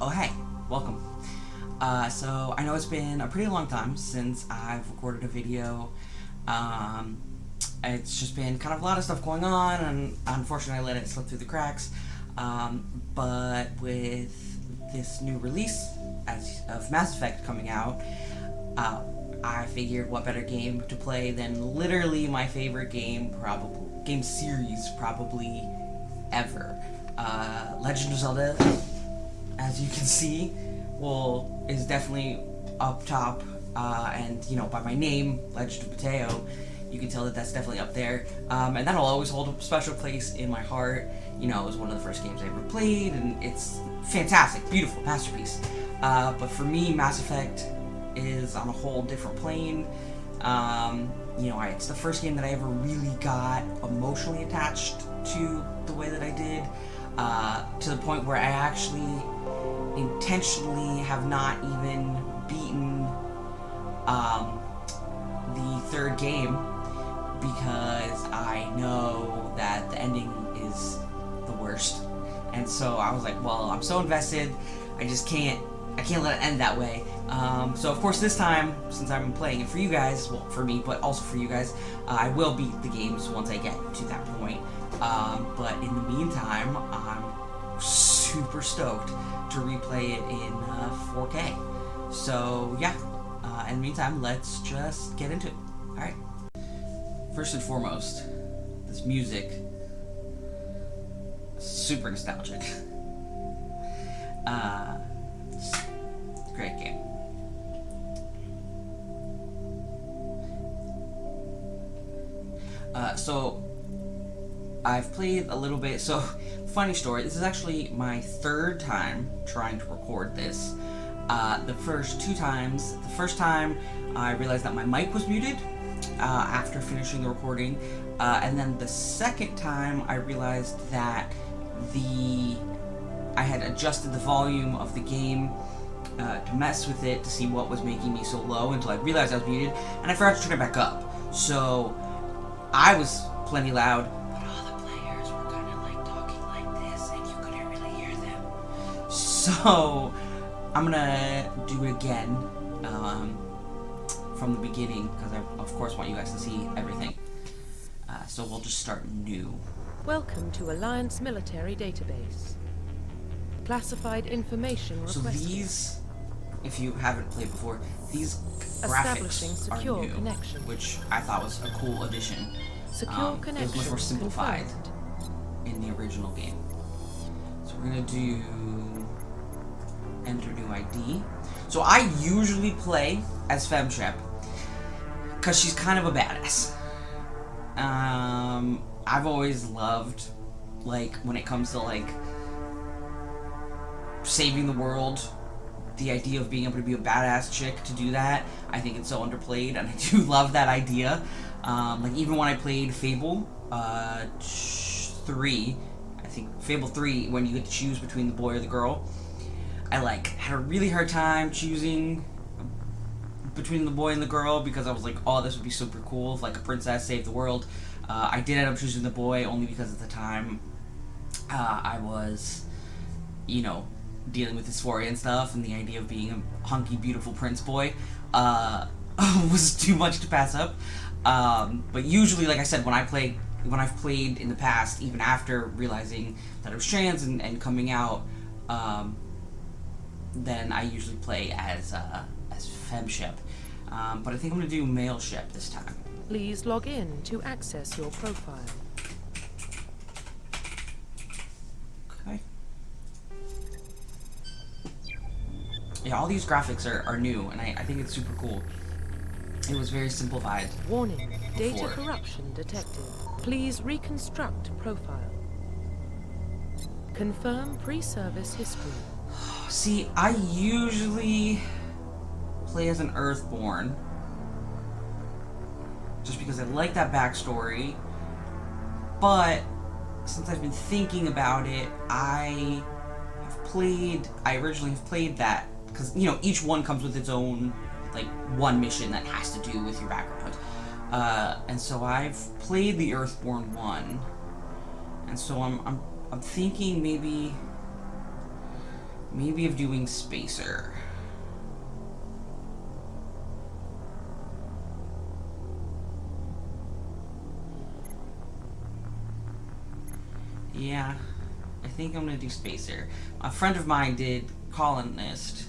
Oh hey, welcome. So I know it's been a pretty long time since I've recorded a video. It's just been kind of a lot of stuff going on, and unfortunately I let it slip through the cracks. But with this new release of Mass Effect coming out, I figured what better game to play than literally my favorite game series probably ever. Legend of Zelda, as you can see, is definitely up top, and by my name, Legend of Mateo, you can tell that that's definitely up there, and that'll always hold a special place in my heart. It was one of the first games I ever played, and it's fantastic, beautiful, masterpiece. But for me, Mass Effect is on a whole different plane. It's the first game that I ever really got emotionally attached to the way that I did, to the point where I actually intentionally have not even beaten the third game, because I know that the ending is the worst. And so I was like, well, I'm so invested, I can't let it end that way. So of course this time, since I'm playing it for you guys, well, for me, but also for you guys, I will beat the games once I get to that point. But in the meantime, I'm super stoked to replay it in 4K. So yeah, in the meantime, let's just get into it. Alright. First and foremost, this music, super nostalgic. Great game. So I've played a little bit. So, funny story, this is actually my third time trying to record this. The first two times, the first time I realized that my mic was muted after finishing the recording, and then the second time I realized that I had adjusted the volume of the game to mess with it to see what was making me so low, until I realized I was muted, and I forgot to turn it back up. So I was plenty loud, but all the players were kind of like talking like this, and you couldn't really hear them. So I'm gonna do it again from the beginning, because I of course want you guys to see everything. So we'll just start new. Welcome to Alliance Military Database. Classified information requested. So these, if you haven't played before, these graphics are new, connection, which I thought was a cool addition. Secure connection. It was much more simplified in the original game. So we're gonna do enter new ID. So I usually play as Femshep, because she's kind of a badass. I've always loved, when it comes to, saving the world, the idea of being able to be a badass chick to do that, I think it's so underplayed, and I do love that idea. Even when I played Fable 3, I think Fable 3, when you get to choose between the boy or the girl, I had a really hard time choosing between the boy and the girl, because I was like, oh, this would be super cool if a princess saved the world. I did end up choosing the boy, only because at the time I was, dealing with dysphoria and stuff, and the idea of being a hunky, beautiful prince boy was too much to pass up. But usually, like I said, when I've played in the past, even after realizing that I was trans and coming out, then I usually play as Femshep. But I think I'm going to do male ship this time. Please log in to access your profile. Okay. Yeah, all these graphics are new, and I think it's super cool. It was very simplified. Warning, data corruption detected. Please reconstruct profile. Confirm pre-service history. See, I usually play as an Earthborn, just because I like that backstory, but since I've been thinking about it, I originally have played that, because, each one comes with its own, one mission that has to do with your background, and so I've played the Earthborn one, and so I'm thinking maybe maybe of doing Spacer. Yeah, I think I'm gonna do Spacer. A friend of mine did Colonist,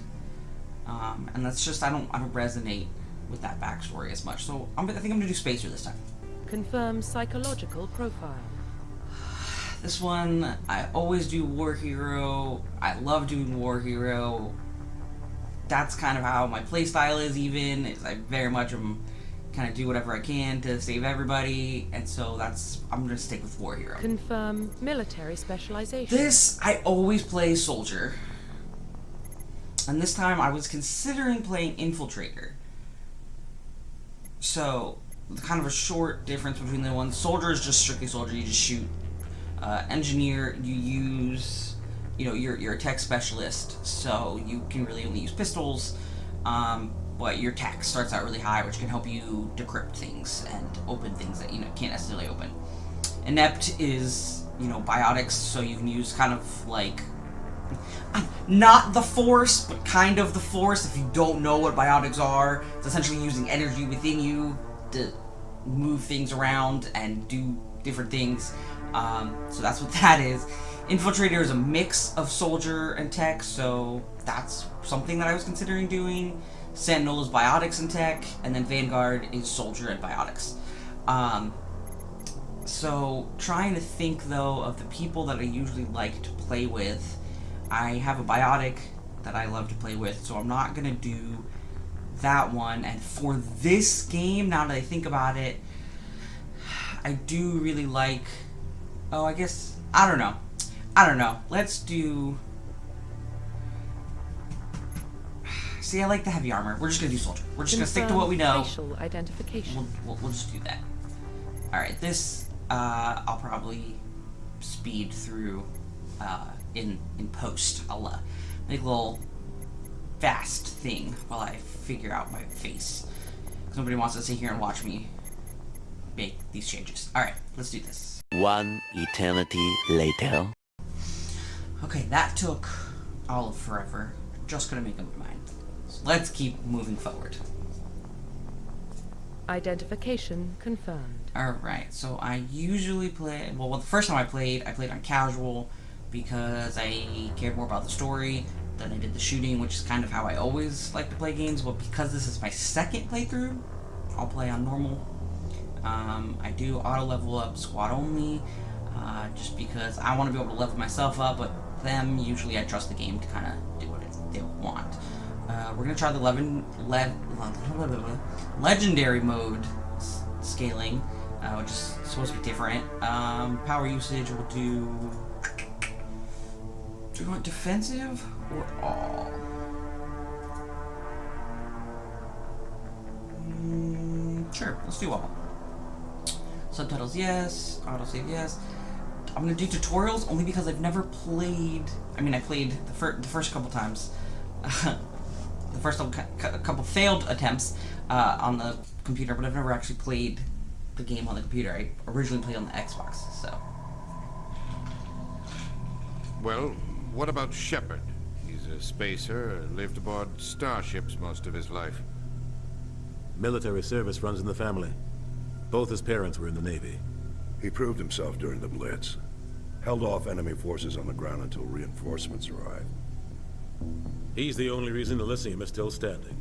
and that's just I don't resonate with that backstory as much. So I think I'm gonna do Spacer this time. Confirm psychological profile. This one, I always do War Hero. I love doing War Hero. That's kind of how my playstyle is, even. I very much am kind of do whatever I can to save everybody, and so I'm gonna stick with War Hero. Confirm military specialization. This, I always play Soldier. And this time I was considering playing Infiltrator. So, kind of a short difference between the ones. Soldier is just strictly Soldier, you just shoot. Engineer, you use, you're a tech specialist, so you can really only use pistols, but your tech starts out really high, which can help you decrypt things and open things that, can't necessarily open. Inept is, biotics, so you can use kind of like, not the Force, but kind of the Force. If you don't know what biotics are, it's essentially using energy within you to move things around and do different things. So that's what that is. Infiltrator is a mix of Soldier and tech, so that's something that I was considering doing. Sentinel is biotics and tech, and then Vanguard is Soldier and biotics. So trying to think though of the people that I usually like to play with. I have a biotic that I love to play with, so I'm not gonna do that one. And for this game, now that I think about it, I do really like. Oh, I guess I don't know. Let's do. See, I like the heavy armor. We're just gonna do Soldier. We're just gonna stick to what we know. Facial identification. We'll just do that. All right, this I'll probably speed through in post. I'll make a little fast thing while I figure out my face. 'Cause nobody wants to sit here and watch me make these changes. All right, let's do this. One eternity later. Okay, that took all of forever. Just gonna make up my mind. So let's keep moving forward. Identification confirmed. Alright, so I usually play. Well, the first time I played on casual because I cared more about the story than I did the shooting, which is kind of how I always like to play games. But because this is my second playthrough, I'll play on normal. I do auto level up squad only, just because I want to be able to level myself up, but them, usually I trust the game to kind of do what they want. We're going to try the legendary mode scaling, which is supposed to be different. Power usage, we'll do you want defensive or all? Sure, let's do all. Subtitles, yes. Autosave, yes. I'm gonna do tutorials only because I've never played. I mean, I played the first couple times. The first couple failed attempts on the computer, but I've never actually played the game on the computer. I originally played on the Xbox, so. Well, what about Shepard? He's a spacer, lived aboard starships most of his life. Military service runs in the family. Both his parents were in the Navy. He proved himself during the Blitz. Held off enemy forces on the ground until reinforcements arrived. He's the only reason Elysium is still standing.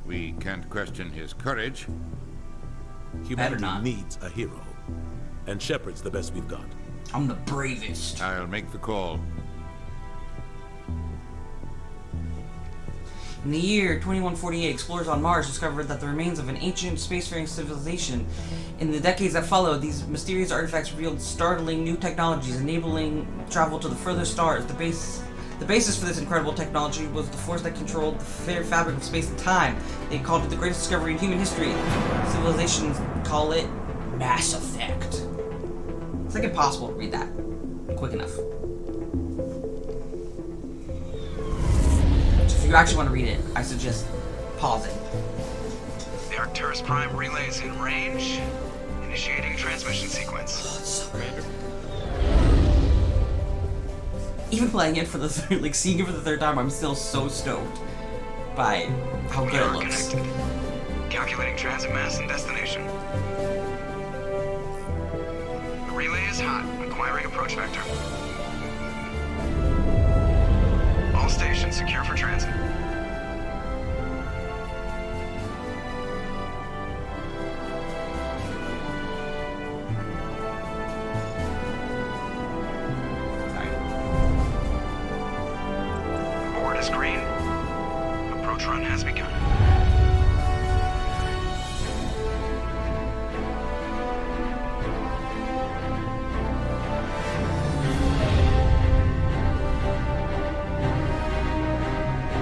We can't question his courage. Humanity not. needs a hero. And Shepard's the best we've got. I'm the bravest. I'll make the call. In the year 2148, explorers on Mars discovered that the remains of an ancient spacefaring civilization. In the decades that followed, these mysterious artifacts revealed startling new technologies, enabling travel to the furthest stars. The basis for this incredible technology was the force that controlled the very fabric of space and time. They called it the greatest discovery in human history. Civilizations call it Mass Effect. It's like impossible to read that quick enough. If you actually want to read it, I suggest pausing. The Arcturus Prime relay is in range. Initiating transmission sequence. Oh, it's so good. even playing it for the third, like seeing it for the third time, I'm still so stoked by how We good it are looks. connected. Calculating transit mass and destination. The relay is hot. Acquiring approach vector. All stations secure for transit. Sorry. Board is green. Approach run has begun.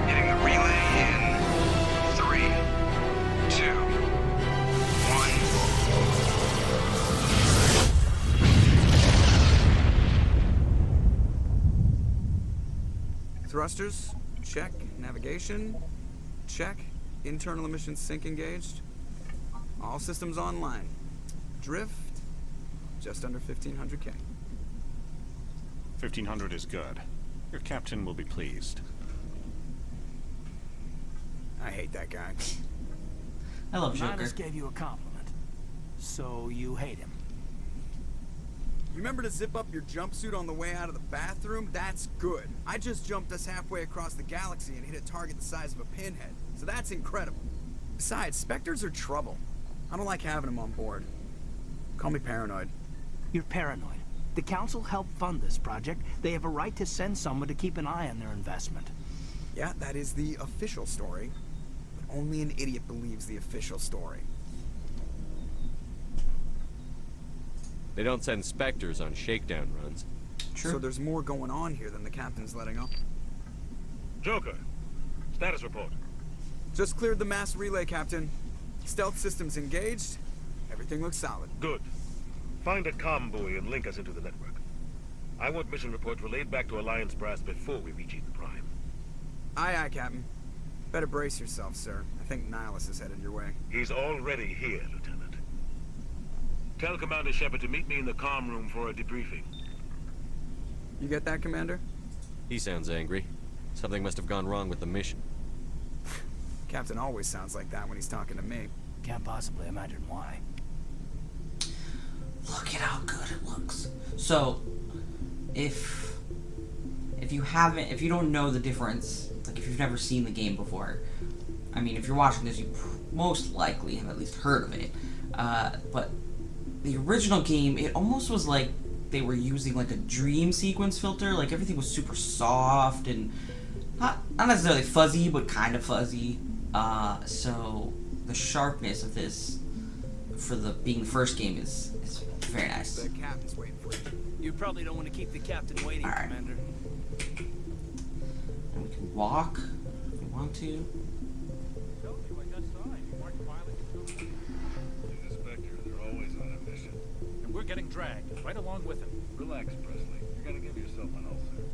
Hitting the relay in 3, 2, 1. Thrusters, check. Navigation, check. Internal emissions sync engaged. All systems online. Drift, just under 1500K. 1500 is good. Your captain will be pleased. I hate that guy. I love Joker. Midas gave you a compliment. So you hate him. You remember to zip up your jumpsuit on the way out of the bathroom? That's good. I just jumped us halfway across the galaxy and hit a target the size of a pinhead. So that's incredible. Besides, Spectres are trouble. I don't like having them on board. Call me paranoid. You're paranoid. The Council helped fund this project. They have a right to send someone to keep an eye on their investment. Yeah, that is the official story. But only an idiot believes the official story. They don't send Spectres on shakedown runs. True. So there's more going on here than the captain's letting on. Joker, status report. Just cleared the mass relay, Captain. Stealth systems engaged. Everything looks solid. Good. Find a comm buoy and link us into the network. I want mission reports relayed back to Alliance Brass before we reach Eden Prime. Aye, aye, Captain. Better brace yourself, sir. I think Nihilus is headed your way. He's already here, Lieutenant. Tell Commander Shepard to meet me in the comm room for a debriefing. You get that, Commander? He sounds angry. Something must have gone wrong with the mission. Captain always sounds like that when he's talking to me. Can't possibly imagine why. Look at how good it looks. So, if you don't know the difference, like if you've never seen the game before, I mean, if you're watching this, you most likely have at least heard of it. But the original game, it almost was like they were using like a dream sequence filter. Like everything was super soft and not necessarily fuzzy, but kind of fuzzy. So the sharpness of this, for being the first game, is very nice. The captain's waiting for you. You probably don't want to keep the captain waiting, All right. Commander. And we can walk if we want to. The Spectre, they're always on a mission. And we're getting dragged right along with him. Relax, Presley. You're gonna give yourself an ulcer.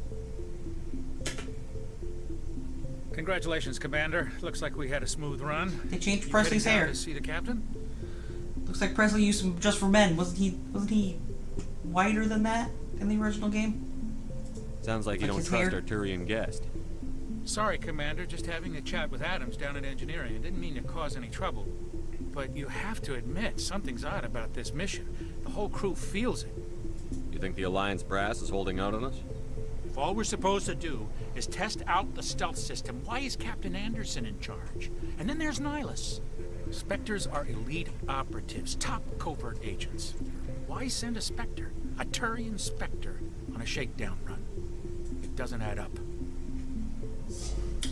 Congratulations, Commander. Looks like we had a smooth run. They changed You Presley's heading down hair. to see the captain? Looks like Presley used some Just for Men. Wasn't he whiter than that in the original game? Sounds like you Like don't his trust hair? our Turian guest. Sorry, Commander. Just having a chat with Adams down at engineering. I didn't mean to cause any trouble. But you have to admit, something's odd about this mission. The whole crew feels it. You think the Alliance brass is holding out on us? If all we're supposed to do is test out the stealth system, why is Captain Anderson in charge? And then there's Nihilus. Spectres are elite operatives, top covert agents. Why send a Spectre, a Turian Spectre, on a shakedown run? It doesn't add up.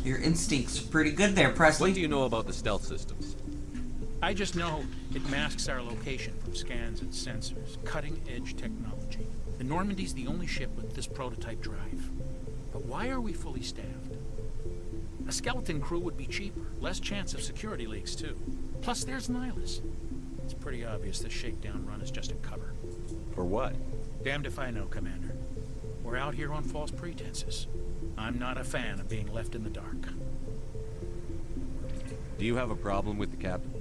Your instincts are pretty good there, Presley. What do you know about the stealth systems? I just know it masks our location from scans and sensors. Cutting-edge technology. The Normandy's the only ship with this prototype drive. But why are we fully staffed? A skeleton crew would be cheaper, less chance of security leaks too. Plus there's Nihilus. It's pretty obvious this shakedown run is just a cover. For what? Damned if I know, Commander. We're out here on false pretenses. I'm not a fan of being left in the dark. Do you have a problem with the captain?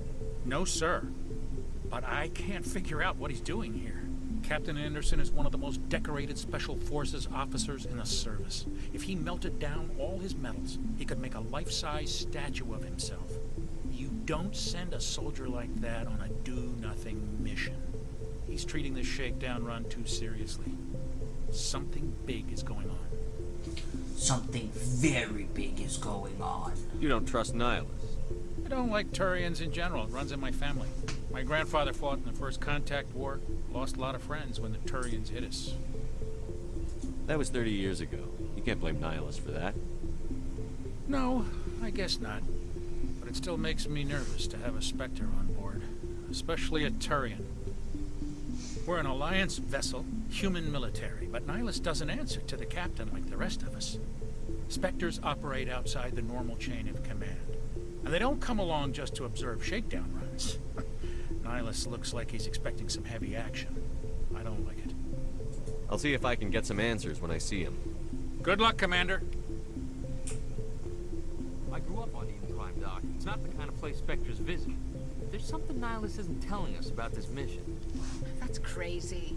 No, sir. But I can't figure out what he's doing here. Captain Anderson is one of the most decorated Special Forces officers in the service. If he melted down all his medals, he could make a life-size statue of himself. You don't send a soldier like that on a do-nothing mission. He's treating this shakedown run too seriously. Something big is going on. Something very big is going on. You don't trust Nihilus? I don't like Turians in general. It runs in my family. My grandfather fought in the First Contact War. Lost a lot of friends when the Turians hit us. That was 30 years ago. You can't blame Nihilus for that. No, I guess not. But it still makes me nervous to have a Spectre on board. Especially a Turian. We're an Alliance vessel, human military, but Nihilus doesn't answer to the captain like the rest of us. Spectres operate outside the normal chain of command. And they don't come along just to observe shakedown runs. Nihilus looks like he's expecting some heavy action. I don't like it. I'll see if I can get some answers when I see him. Good luck, Commander. I grew up on Eden Prime, Doc. It's not the kind of place Spectres visit. There's something Nihilus isn't telling us about this mission. That's crazy.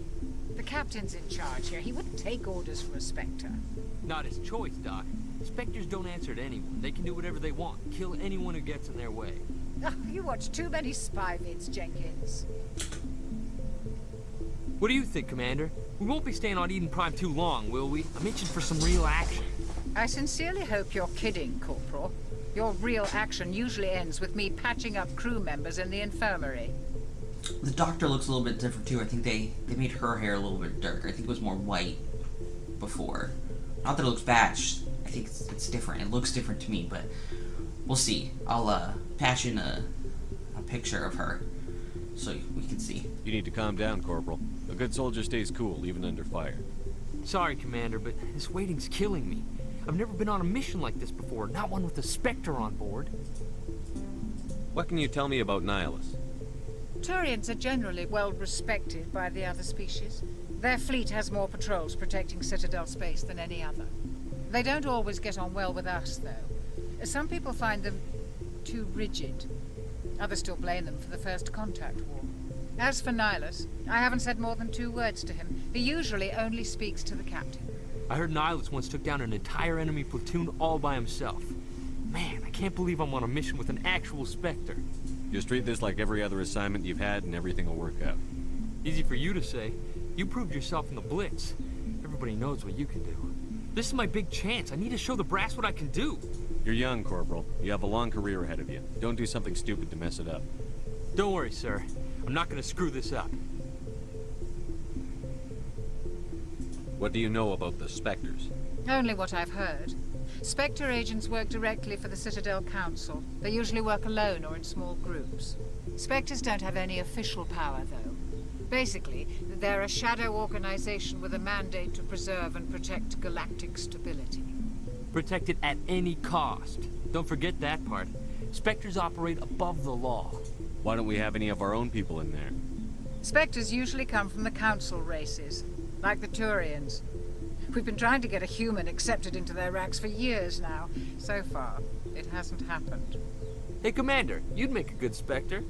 The captain's in charge here. He wouldn't take orders from a Spectre. Not his choice, Doc. Spectres don't answer to anyone. They can do whatever they want. Kill anyone who gets in their way. Oh, you watch too many spy vids, Jenkins. What do you think, Commander? We won't be staying on Eden Prime too long, will we? I'm itching for some real action. I sincerely hope you're kidding, Corporal. Your real action usually ends with me patching up crew members in the infirmary. The doctor looks a little bit different too. I think they made her hair a little bit darker. I think it was more white before. Not that it looks bad. I think it's different. It looks different to me, but we'll see. I'll patch in a picture of her so we can see. You need to calm down, Corporal. A good soldier stays cool, even under fire. Sorry, Commander, but this waiting's killing me. I've never been on a mission like this before, not one with a Spectre on board. What can you tell me about Nihilus? Turians are generally well respected by the other species. Their fleet has more patrols protecting Citadel space than any other. They don't always get on well with us, though. Some people find them too rigid. Others still blame them for the First Contact War. As for Nihilus, I haven't said more than 2 words to him. He usually only speaks to the captain. I heard Nihilus once took down an entire enemy platoon all by himself. Man, I can't believe I'm on a mission with an actual Spectre. Just treat this like every other assignment you've had and everything will work out. Easy for you to say. You proved yourself in the Blitz. Everybody knows what you can do. This is my big chance. I need to show the brass what I can do. You're young, Corporal. You have a long career ahead of you. Don't do something stupid to mess it up. Don't worry, sir. I'm not going to screw this up. What do you know about the Spectres? Only what I've heard. Spectre agents work directly for the Citadel Council. They usually work alone or in small groups. Spectres don't have any official power, though. Basically, they're a shadow organization with a mandate to preserve and protect galactic stability. Protect it at any cost. Don't forget that part. Spectres operate above the law. Why don't we have any of our own people in there? Spectres usually come from the Council races, like the Turians. We've been trying to get a human accepted into their ranks for years now. So far, it hasn't happened. Hey, Commander, you'd make a good Spectre.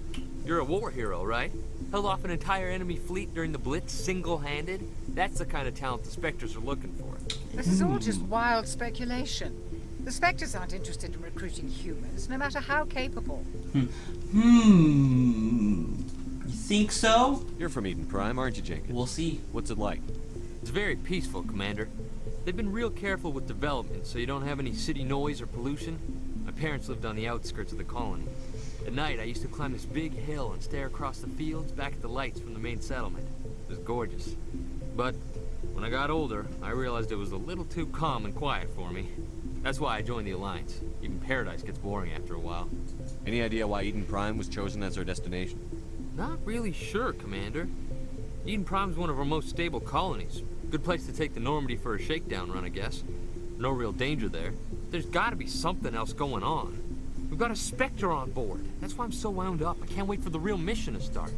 You're a war hero, right? Held off an entire enemy fleet during the Blitz single-handed? That's the kind of talent the Spectres are looking for. This is all just wild speculation. The Spectres aren't interested in recruiting humans, no matter how capable. You think so? You're from Eden Prime, aren't you, Jenkins? We'll see. What's it like? It's very peaceful, Commander. They've been real careful with development, so you don't have any city noise or pollution. My parents lived on the outskirts of the colony. At night, I used to climb this big hill and stare across the fields back at the lights from the main settlement. It was gorgeous. But when I got older, I realized it was a little too calm and quiet for me. That's why I joined the Alliance. Even Paradise gets boring after a while. Any idea why Eden Prime was chosen as our destination? Not really sure, Commander. Eden Prime's one of our most stable colonies. Good place to take the Normandy for a shakedown run, I guess. No real danger there. There's gotta be something else going on. We've got a Spectre on board. That's why I'm so wound up. I can't wait for the real mission to start.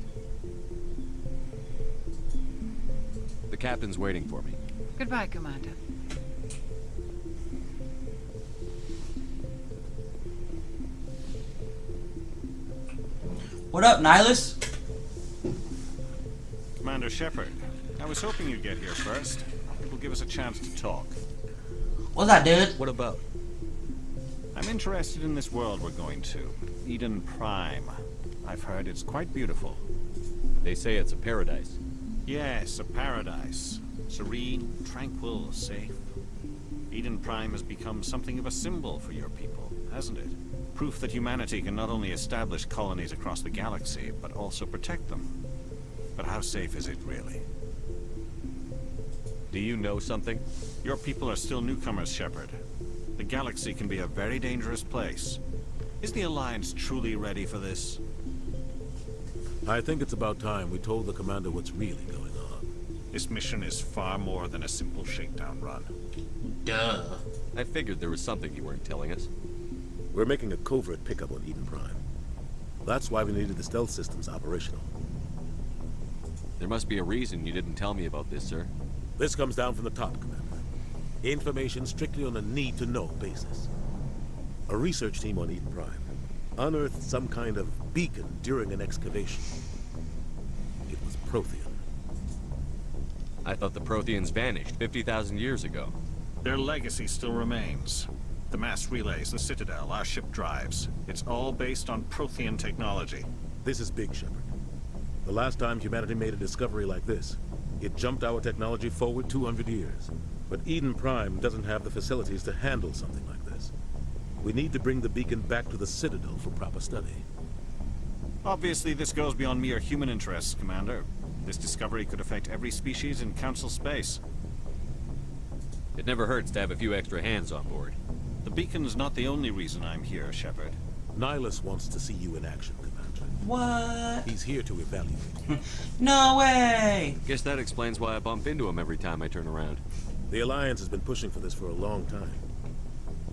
The captain's waiting for me. Goodbye, Commander. What up, Nihilus? Commander Shepard, I was hoping you'd get here first. It will give us a chance to talk. What's that, dude? What about? I'm interested in this world we're going to. Eden Prime. I've heard it's quite beautiful. They say it's a paradise. Yes, a paradise. Serene, tranquil, safe. Eden Prime has become something of a symbol for your people, hasn't it? Proof that humanity can not only establish colonies across the galaxy, but also protect them. But how safe is it, really? Do you know something? Your people are still newcomers, Shepard. The galaxy can be a very dangerous place. Is the Alliance truly ready for this? I think it's about time we told the commander what's really going on. This mission is far more than a simple shakedown run. Duh. I figured there was something you weren't telling us. We're making a covert pickup on Eden Prime. That's why we needed the stealth systems operational. There must be a reason you didn't tell me about this, sir. This comes down from the top, Commander. Information strictly on a need-to-know basis. A research team on Eden Prime unearthed some kind of beacon during an excavation. It was Prothean. I thought the Protheans vanished 50,000 years ago. Their legacy still remains. The mass relays, the Citadel, our ship drives. It's all based on Prothean technology. This is big, Shepard. The last time humanity made a discovery like this, it jumped our technology forward 200 years. But Eden Prime doesn't have the facilities to handle something like this. We need to bring the beacon back to the Citadel for proper study. Obviously, this goes beyond mere human interests, Commander. This discovery could affect every species in Council space. It never hurts to have a few extra hands on board. The beacon's not the only reason I'm here, Shepard. Nihilus wants to see you in action, Commander. What? He's here to evaluate you. No way! Guess that explains why I bump into him every time I turn around. The Alliance has been pushing for this for a long time.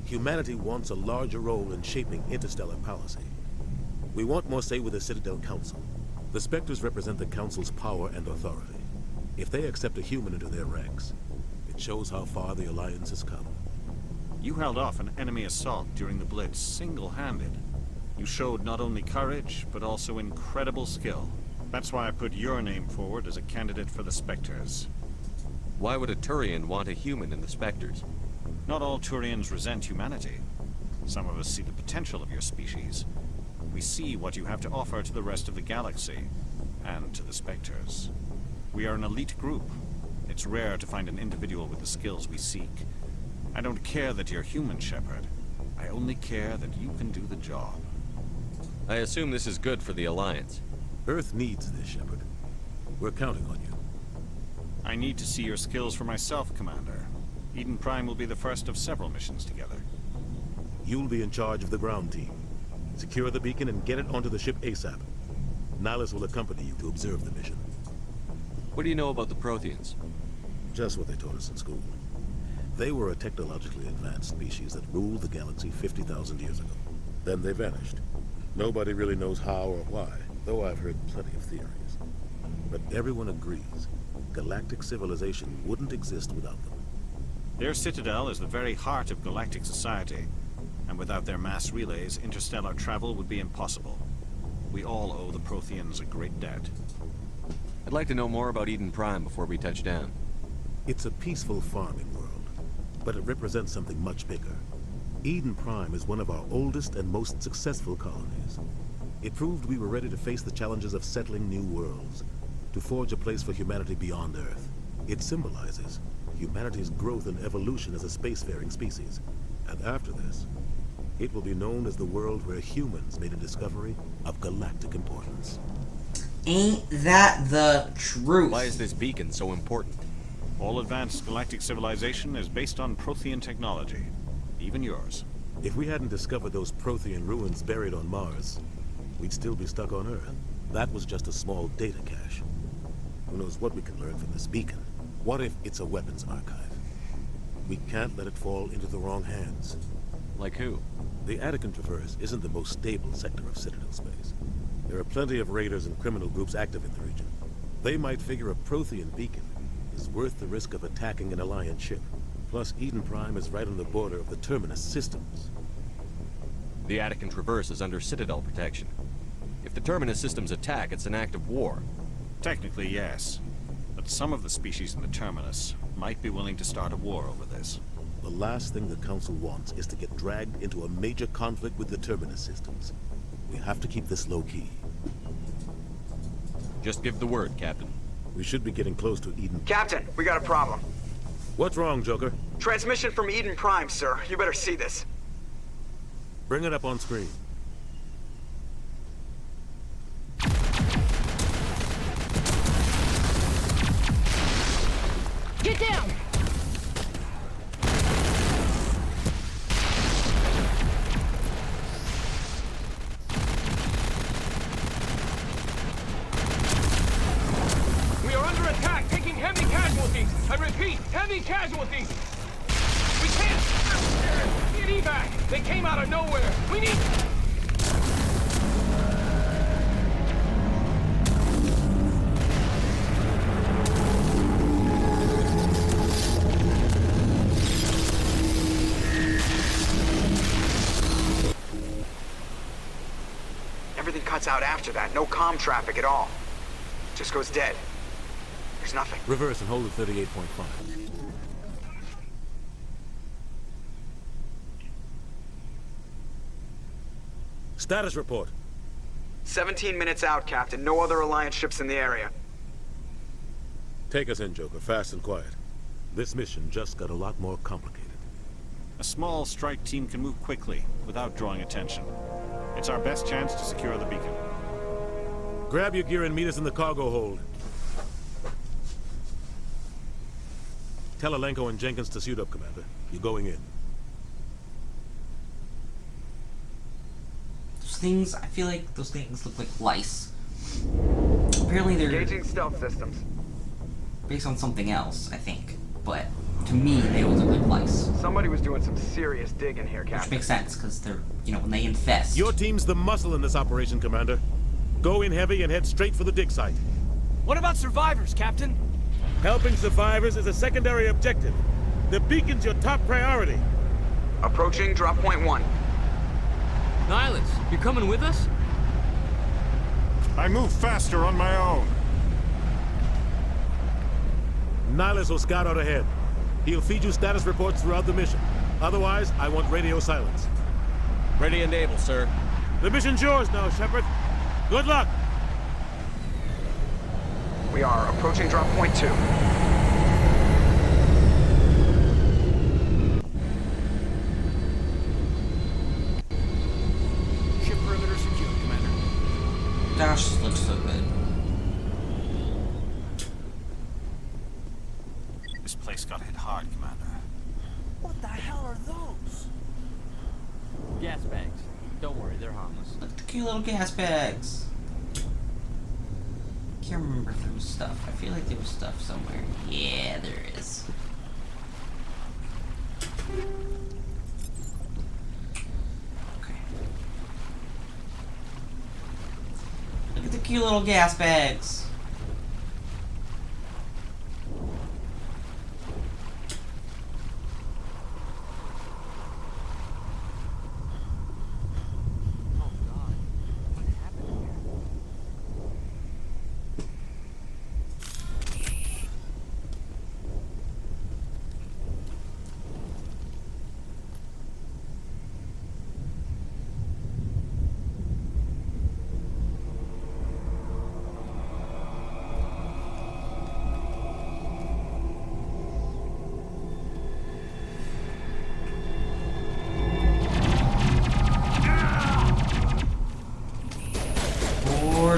Humanity wants a larger role in shaping interstellar policy. We want more say with the Citadel Council. The Spectres represent the Council's power and authority. If they accept a human into their ranks, it shows how far the Alliance has come. You held off an enemy assault during the Blitz single-handed. You showed not only courage, but also incredible skill. That's why I put your name forward as a candidate for the Spectres. Why would a Turian want a human in the Spectres? Not all Turians resent humanity. Some of us see the potential of your species. We see what you have to offer to the rest of the galaxy, and to the Spectres. We are an elite group. It's rare to find an individual with the skills we seek. I don't care that you're human, Shepard. I only care that you can do the job. I assume this is good for the Alliance. Earth needs this, Shepard. We're counting on you. I need to see your skills for myself, Commander. Eden Prime will be the first of several missions together. You'll be in charge of the ground team. Secure the beacon and get it onto the ship ASAP. Nihilus will accompany you to observe the mission. What do you know about the Protheans? Just what they taught us in school. They were a technologically advanced species that ruled the galaxy 50,000 years ago. Then they vanished. Nobody really knows how or why, though I've heard plenty of theories. But everyone agrees, galactic civilization wouldn't exist without them. Their citadel is the very heart of galactic society, and without their mass relays, interstellar travel would be impossible. We all owe the Protheans a great debt. I'd like to know more about Eden Prime before we touch down. It's a peaceful farming world, but it represents something much bigger. Eden Prime is one of our oldest and most successful colonies. It proved we were ready to face the challenges of settling new worlds, to forge a place for humanity beyond Earth. It symbolizes humanity's growth and evolution as a spacefaring species. And after this, it will be known as the world where humans made a discovery of galactic importance. Ain't that the truth? Why is this beacon so important? All advanced galactic civilization is based on Prothean technology. Even yours. If we hadn't discovered those Prothean ruins buried on Mars, we'd still be stuck on Earth. That was just a small data cache. Who knows what we can learn from this beacon? What if it's a weapons archive? We can't let it fall into the wrong hands. Like who? The Attican Traverse isn't the most stable sector of Citadel space. There are plenty of raiders and criminal groups active in the region. They might figure a Prothean beacon is worth the risk of attacking an Alliance ship. Plus, Eden Prime is right on the border of the Terminus systems. The Attican Traverse is under Citadel protection. If the Terminus systems attack, it's an act of war. Technically, yes. The but some of the species in the Terminus might be willing to start a war over this. The last thing the Council wants is to get dragged into a major conflict with the Terminus systems. We have to keep this low-key. Just give the word, Captain. We should be getting close to Eden. Captain, we got a problem. What's wrong, Joker? Transmission from Eden Prime, sir. You better see this. Bring it up on screen. Get down! We are under attack, taking heavy casualties. I repeat, heavy casualties. We can't get evac. They came out of nowhere. We need... Everything cuts out after that. No comm traffic at all. Just goes dead. There's nothing. Reverse and hold at 38.5. Status report. 17 minutes out, Captain. No other Alliance ships in the area. Take us in, Joker, fast and quiet. This mission just got a lot more complicated. A small strike team can move quickly, without drawing attention. It's our best chance to secure the beacon. Grab your gear and meet us in the cargo hold. Tell Alenko and Jenkins to suit up, Commander. You're going in. Those things, I feel like those things look like lice. Apparently they're... Engaging stealth systems. Based on something else, I think. But to me, they always look like lice. Somebody was doing some serious digging here, Captain. Which makes sense, because they're, you know, when they infest. Your team's the muscle in this operation, Commander. Go in heavy and head straight for the dig site. What about survivors, Captain? Helping survivors is a secondary objective. The beacon's your top priority. Approaching drop point 1. Nihilus, you coming with us? I move faster on my own. Nihilus will scout out ahead. He'll feed you status reports throughout the mission. Otherwise, I want radio silence. Ready and able, sir. The mission's yours now, Shepard. Good luck! We are approaching drop point 2. Ship perimeter secure, Commander. Gosh, this looks so good. This place got hit hard, Commander. What the hell are those? Gas bags. Don't worry, they're harmless. Look at the cute little gas bags. Can't remember if there was stuff. I feel like there was stuff somewhere. Yeah, there is. Okay. Look at the cute little gas bags.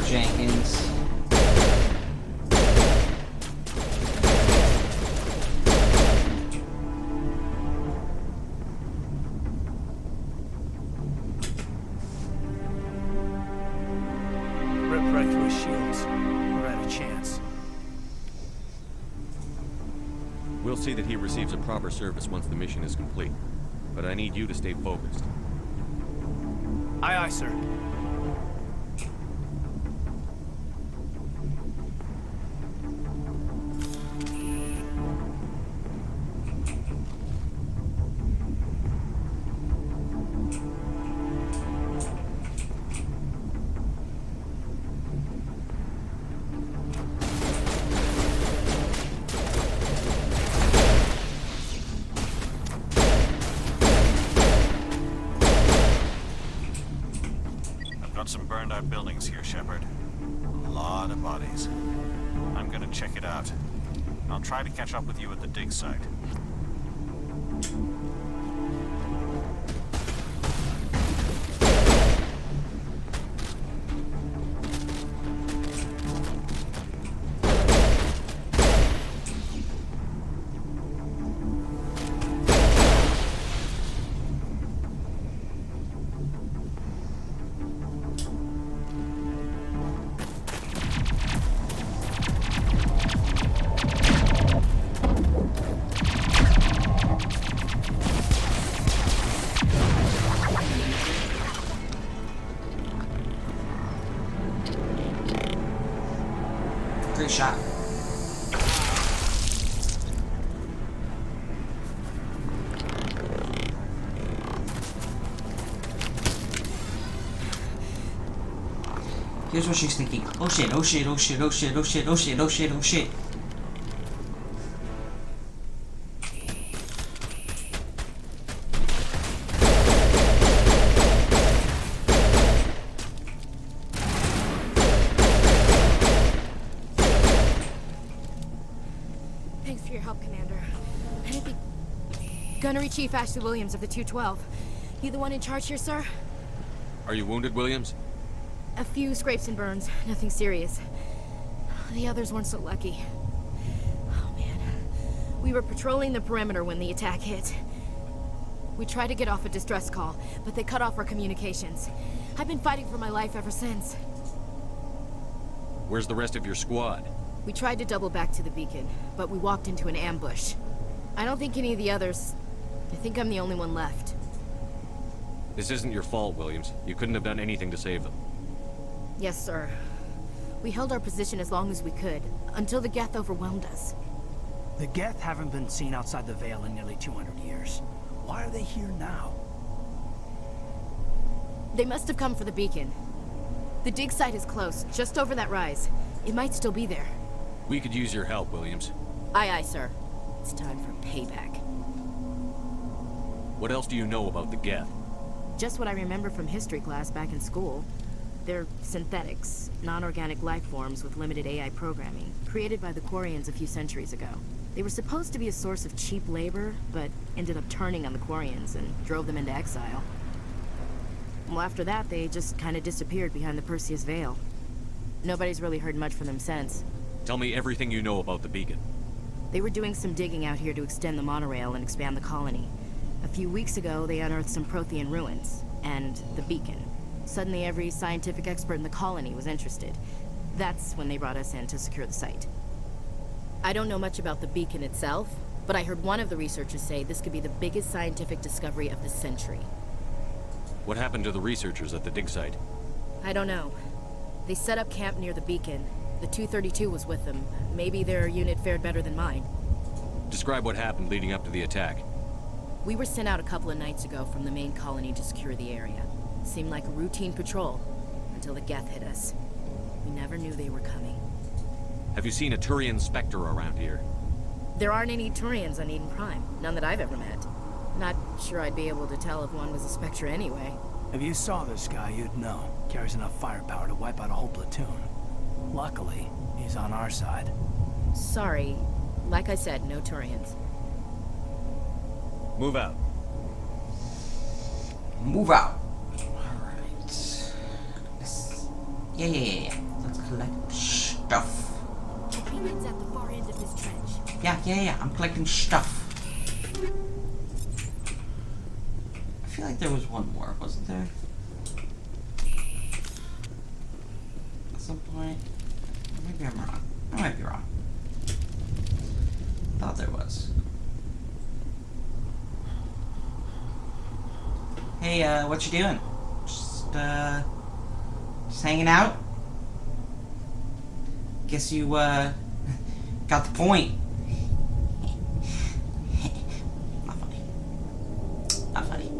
Jenkins. Rip right through his shields. We're out of chance. We'll see that he receives a proper service once the mission is complete. But I need you to stay focused. Aye, aye, sir. burned out buildings here, Shepard. A lot of bodies. I'm gonna check it out. I'll try to catch up with you at the dig site. Great shot. Here's what she's thinking. Oh shit, oh shit, oh shit, oh shit, oh shit, oh shit, oh shit, oh shit. Thanks for your help, Commander. Gunnery Chief Ashley Williams of the 212. You the one in charge here, sir? Are you wounded, Williams? A few scrapes and burns, nothing serious. The others weren't so lucky. Oh man. We were patrolling the perimeter when the attack hit. We tried to get off a distress call, but they cut off our communications. I've been fighting for my life ever since. Where's the rest of your squad? We tried to double back to the beacon, but we walked into an ambush. I don't think any of the others... I think I'm the only one left. This isn't your fault, Williams. You couldn't have done anything to save them. Yes, sir. We held our position as long as we could, until the Geth overwhelmed us. The Geth haven't been seen outside the Veil in nearly 200 years. Why are they here now? They must have come for the beacon. The dig site is close, just over that rise. It might still be there. We could use your help, Williams. Aye, aye, sir. It's time for payback. What else do you know about the Geth? Just what I remember from history class back in school. They're synthetics, non-organic life forms with limited AI programming, created by the Quarians a few centuries ago. They were supposed to be a source of cheap labor, but ended up turning on the Quarians and drove them into exile. Well, after that, they just kind of disappeared behind the Perseus Veil. Nobody's really heard much from them since. Tell me everything you know about the beacon. They were doing some digging out here to extend the monorail and expand the colony. A few weeks ago, they unearthed some Prothean ruins, and the beacon. Suddenly, every scientific expert in the colony was interested. That's when they brought us in to secure the site. I don't know much about the beacon itself, but I heard one of the researchers say this could be the biggest scientific discovery of the century. What happened to the researchers at the dig site? I don't know. They set up camp near the beacon. The 232 was with them. Maybe their unit fared better than mine. Describe what happened leading up to the attack. We were sent out a couple of nights ago from the main colony to secure the area. Seemed like a routine patrol, until the Geth hit us. We never knew they were coming. Have you seen a Turian Spectre around here? There aren't any Turians on Eden Prime. None that I've ever met. Not sure I'd be able to tell if one was a Spectre anyway. If you saw this guy, you'd know. Carries enough firepower to wipe out a whole platoon. Luckily, he's on our side. Sorry. Like I said, no Turians. Move out. Move out. Alright. Yeah. Let's collect stuff. The beacon's at the far end of this trench. Yeah. I'm collecting stuff. I feel like there was one more, wasn't there? At some point. Maybe I'm wrong. I might be wrong. Thought there was. Hey, what you doing? Just hanging out? Guess you, got the point. Not funny. Not funny.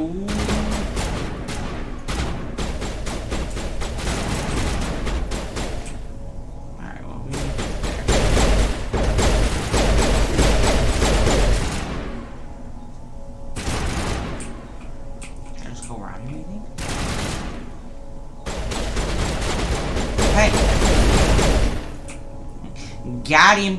Oh. Alright, well, we need to get there. Can I just go around him, you think? Hey! Got him!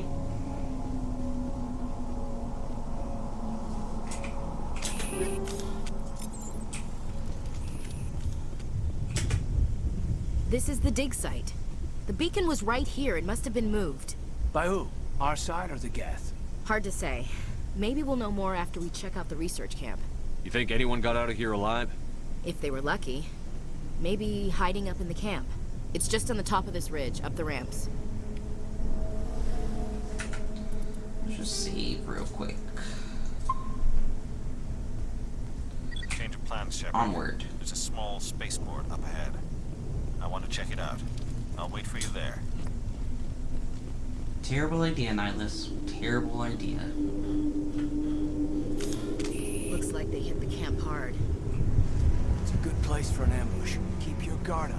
This is the dig site. The beacon was right here. It must have been moved. By who? Our side or the Geth? Hard to say. Maybe we'll know more after we check out the research camp. You think anyone got out of here alive? If they were lucky. Maybe hiding up in the camp. It's just on the top of this ridge, up the ramps. Let's just save real quick. Change of plans, Shepard. Onward. There's a small spaceport up ahead. I want to check it out. I'll wait for you there. Terrible idea, Nihilus. Terrible idea. Looks like they hit the camp hard. It's a good place for an ambush. Keep your guard up.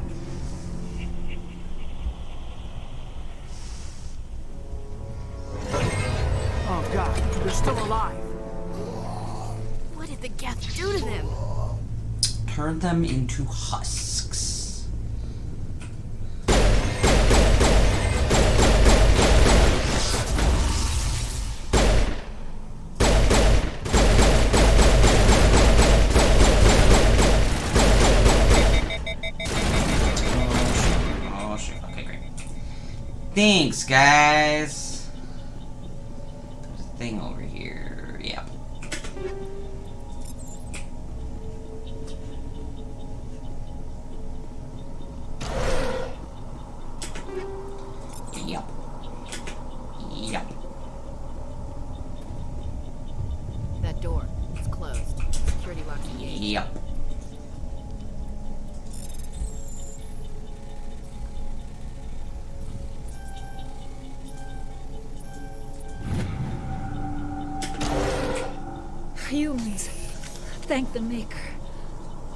Oh god, they're still alive. What did the Geth do to them? Turn them into husks. Oh shit. Okay, great. Thanks, guys. There's a thing over here. Yep. Yep. Yep. That door. It's closed. Security locked the gate. Yep. Humans. Thank the Maker.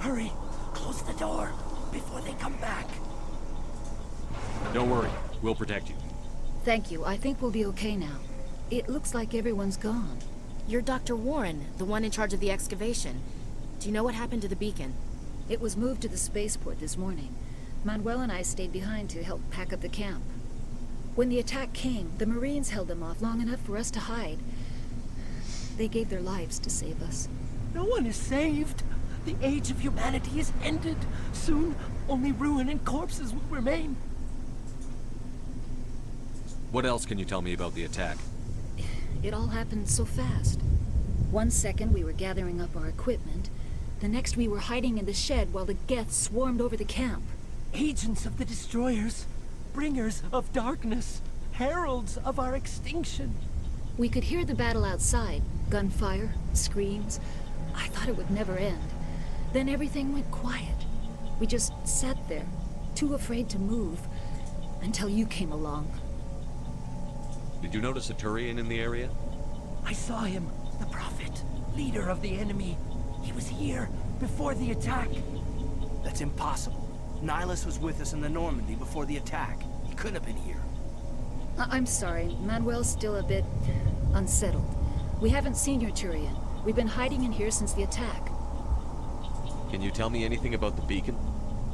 Hurry, close the door before they come back. Don't worry. We'll protect you. Thank you. I think we'll be okay now. It looks like everyone's gone. You're Dr. Warren, the one in charge of the excavation. Do you know what happened to the beacon? It was moved to the spaceport this morning. Manuel and I stayed behind to help pack up the camp. When the attack came, the Marines held them off long enough for us to hide. They gave their lives to save us. No one is saved. The age of humanity is ended. Soon, only ruin and corpses will remain. What else can you tell me about the attack? It all happened so fast. 1 second we were gathering up our equipment. The next we were hiding in the shed while the Geth swarmed over the camp. Agents of the destroyers. Bringers of darkness. Heralds of our extinction. We could hear the battle outside. Gunfire, screams. I thought it would never end. Then everything went quiet. We just sat there, too afraid to move, until you came along. Did you notice a Turian in the area? I saw him, the Prophet, leader of the enemy. He was here before the attack. That's impossible. Nihilus was with us in the Normandy before the attack. He couldn't have been here. I'm sorry. Manuel's still a bit unsettled. We haven't seen your Turian. We've been hiding in here since the attack. Can you tell me anything about the beacon?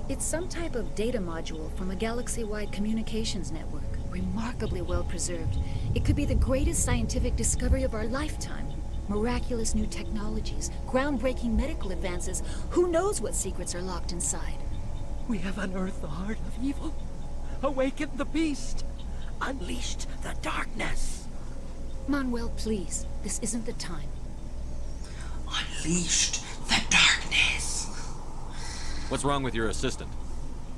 It's some type of data module from a galaxy-wide communications network. Remarkably well preserved. It could be the greatest scientific discovery of our lifetime. Miraculous new technologies, groundbreaking medical advances. Who knows what secrets are locked inside? We have unearthed the heart of evil, awakened the beast, unleashed the darkness. Manuel, please. This isn't the time. Unleashed the darkness. What's wrong with your assistant?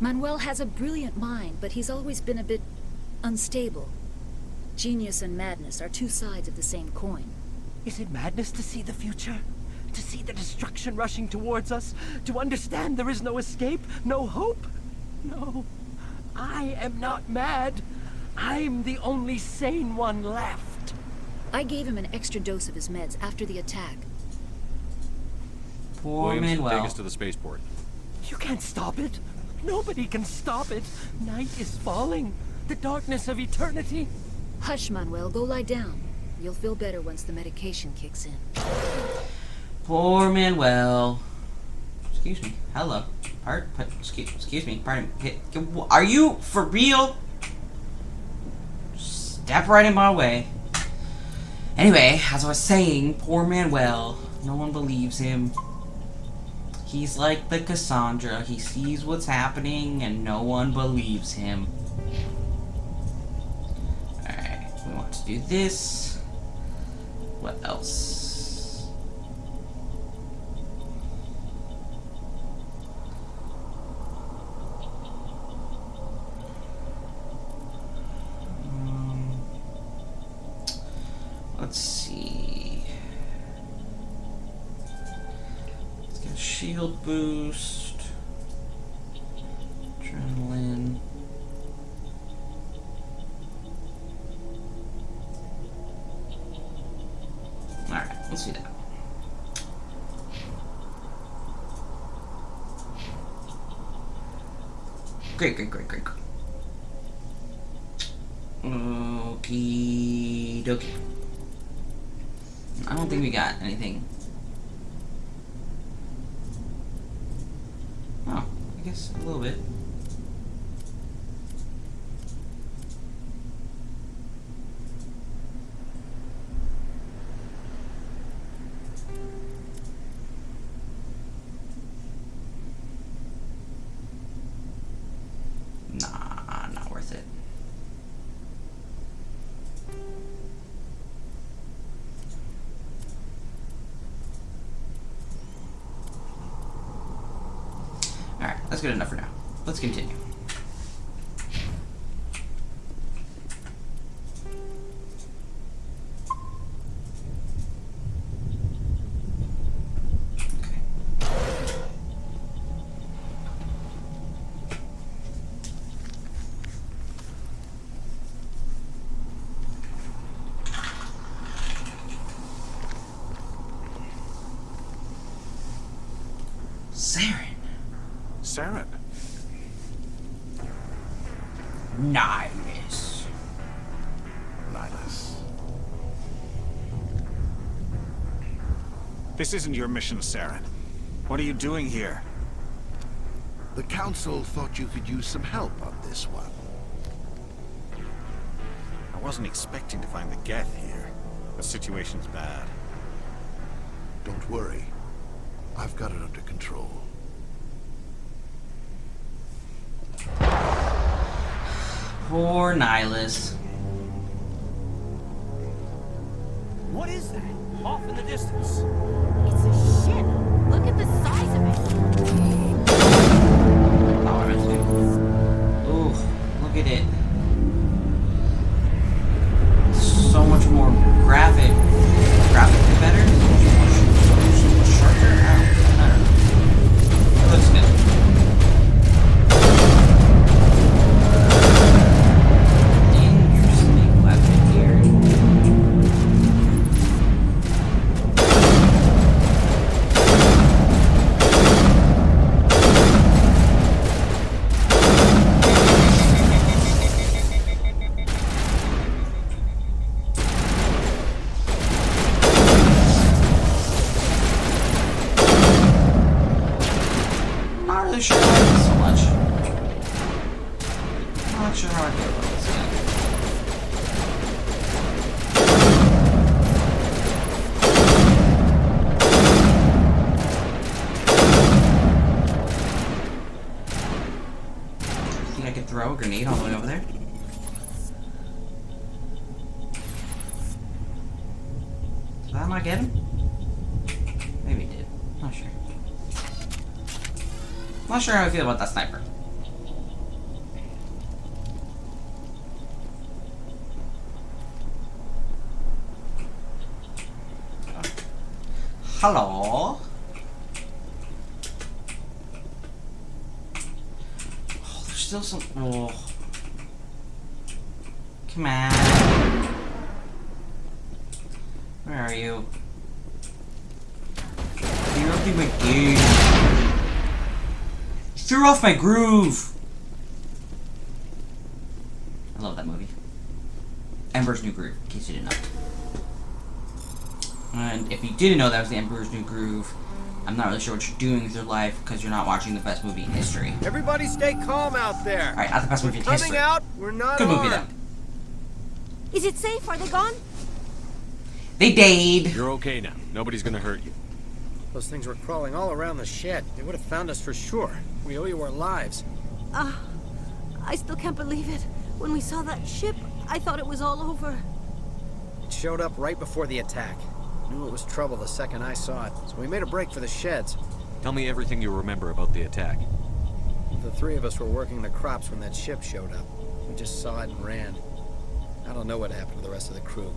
Manuel has a brilliant mind, but he's always been a bit unstable. Genius and madness are two sides of the same coin. Is it madness to see the future? To see the destruction rushing towards us? To understand there is no escape? No hope? No. I am not mad. I'm the only sane one left. I gave him an extra dose of his meds after the attack. Poor Williams, Manuel. take us to the spaceport. You can't stop it. Nobody can stop it. Night is falling. The darkness of eternity. Hush, Manuel. Go lie down. You'll feel better once the medication kicks in. Poor Manuel. Excuse me. Hello. Excuse me. Pardon me. Are you for real? Step right in my way. Anyway, as I was saying, poor Manuel. No one believes him. He's like the Cassandra. He sees what's happening and no one believes him. Alright, we want to do this. What else? Let's see. Let's get a shield boost. Adrenaline. Alright, let's do that. Great. Okie dokie. I don't think we got anything. Oh, I guess a little bit. Nah, not worth it. Alright, that's good enough for now. Let's continue. Saren. Nice. Nihilus. This isn't your mission, Saren. What are you doing here? The Council thought you could use some help on this one. I wasn't expecting to find the Geth here. The situation's bad. Don't worry. I've got it under control. Poor Nihilus. What is that? Off in the distance. It's a ship. Look at the size of it. Oh, I meant to. Ooh, look at it. So much more graphically better. So much sharper. I don't know. It looks good. Not really sure I like this so much. I'm not sure how I feel about this yet. Think I could throw a grenade all the way over there? Did that not get him? Maybe it did. Not sure. Not sure how I feel about that sniper. Hello? Oh, there's still some... Oh. Come on. Where are you? Are you losing my game. You threw off my groove. I love that movie. Emperor's New Groove, in case you didn't know. And if you didn't know that was the Emperor's New Groove, I'm not really sure what you're doing with your life because you're not watching the best movie in history. Everybody stay calm out there. Alright, not the best movie in history. Coming out, we're not Good movie, armed. though. Is it safe? Are they gone? They died. You're okay now. Nobody's gonna hurt you. Those things were crawling all around the shed. They would have found us for sure. We owe you our lives. I still can't believe it. When we saw that ship, I thought it was all over. It showed up right before the attack. Knew it was trouble the second I saw it, so we made a break for the sheds. Tell me everything you remember about the attack. The three of us were working the crops when that ship showed up. We just saw it and ran. I don't know what happened to the rest of the crew.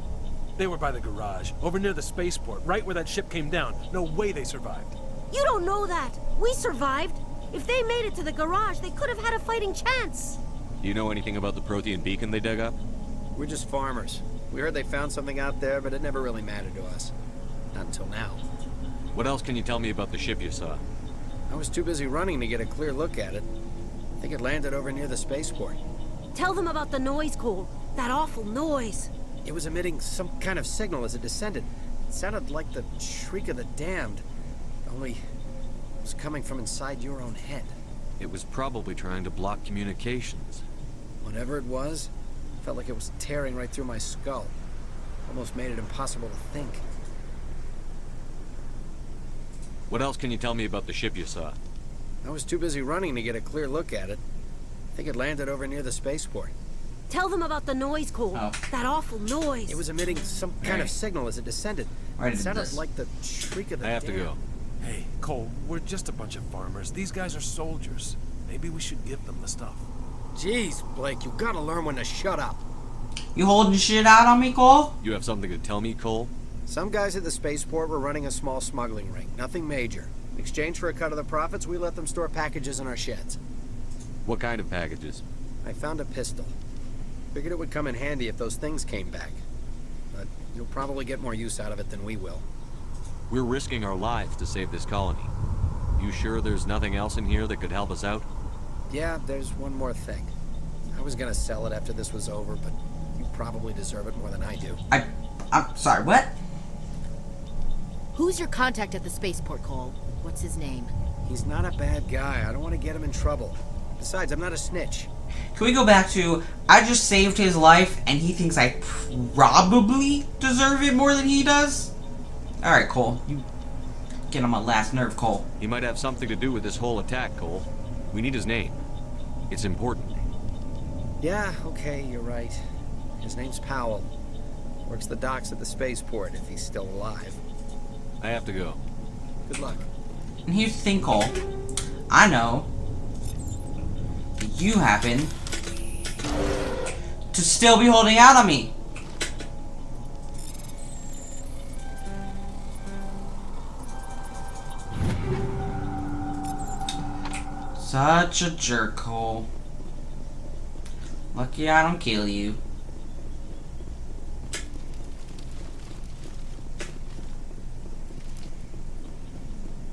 They were by the garage, over near the spaceport, right where that ship came down. No way they survived. You don't know that. We survived. If they made it to the garage, they could have had a fighting chance. Do you know anything about the Prothean beacon they dug up? We're just farmers. We heard they found something out there, but it never really mattered to us. Not until now. What else can you tell me about the ship you saw? I was too busy running to get a clear look at it. I think it landed over near the spaceport. Tell them about the noise, Cole. That awful noise. It was emitting some kind of signal as it descended. It sounded like the shriek of the damned. Only it was coming from inside your own head. It was probably trying to block communications. Whatever it was, felt like it was tearing right through my skull. Almost made it impossible to think. What else can you tell me about the ship you saw? I was too busy running to get a clear look at it. I think it landed over near the spaceport. Tell them about the noise, Cole. That awful noise. It was emitting some kind of signal as it descended. It sounded like the shriek of the I have to go. Hey, Cole, we're just a bunch of farmers. These guys are soldiers. Maybe we should give them the stuff. Jeez, Blake, you gotta learn when to shut up. You holding shit out on me, Cole? You have something to tell me, Cole? Some guys at the spaceport were running a small smuggling ring. Nothing major. In exchange for a cut of the profits, we let them store packages in our sheds. What kind of packages? I found a pistol. Figured it would come in handy if those things came back. But you'll probably get more use out of it than we will. We're risking our lives to save this colony. You sure there's nothing else in here that could help us out? Yeah, there's one more thing. I was gonna sell it after this was over, but you probably deserve it more than I do. I'm sorry, what? Who's your contact at the spaceport, Cole? What's his name? He's not a bad guy. I don't want to get him in trouble. Besides, I'm not a snitch. Can we go back to, I just saved his life and he thinks I probably deserve it more than he does? Alright, Cole. You get on my last nerve, Cole. He might have something to do with this whole attack, Cole. We need his name. It's important. Yeah, okay, you're right. His name's Powell. Works the docks at the spaceport if he's still alive. I have to go. Good luck. And here's the thing, Cole. I know that you happen to still be holding out on me. Such a jerk, Cole. Lucky I don't kill you.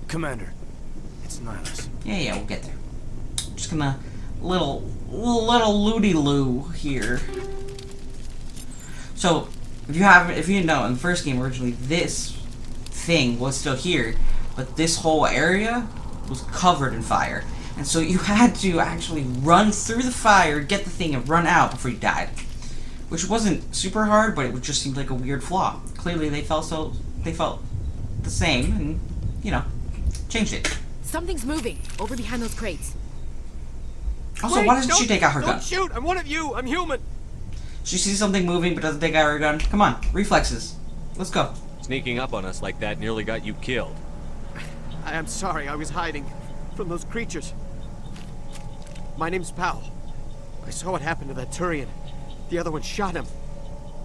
Commander, it's Nihilus. Yeah, we'll get there. Just gonna little looty-loo here. So, if you didn't know, in the first game originally, this thing was still here, but this whole area was covered in fire, and so you had to actually run through the fire, get the thing, and run out before you died, which wasn't super hard, but it just seemed like a weird flaw. Clearly, they felt the same, and you know. Changed it. Something's moving over behind those crates. Also, Wait, why doesn't she take out her gun? Don't shoot! I'm one of you! I'm human! She sees something moving but doesn't take out her gun. Come on, reflexes. Let's go. Sneaking up on us like that nearly got you killed. I am sorry, I was hiding from those creatures. My name's Powell. I saw what happened to that Turian. The other one shot him.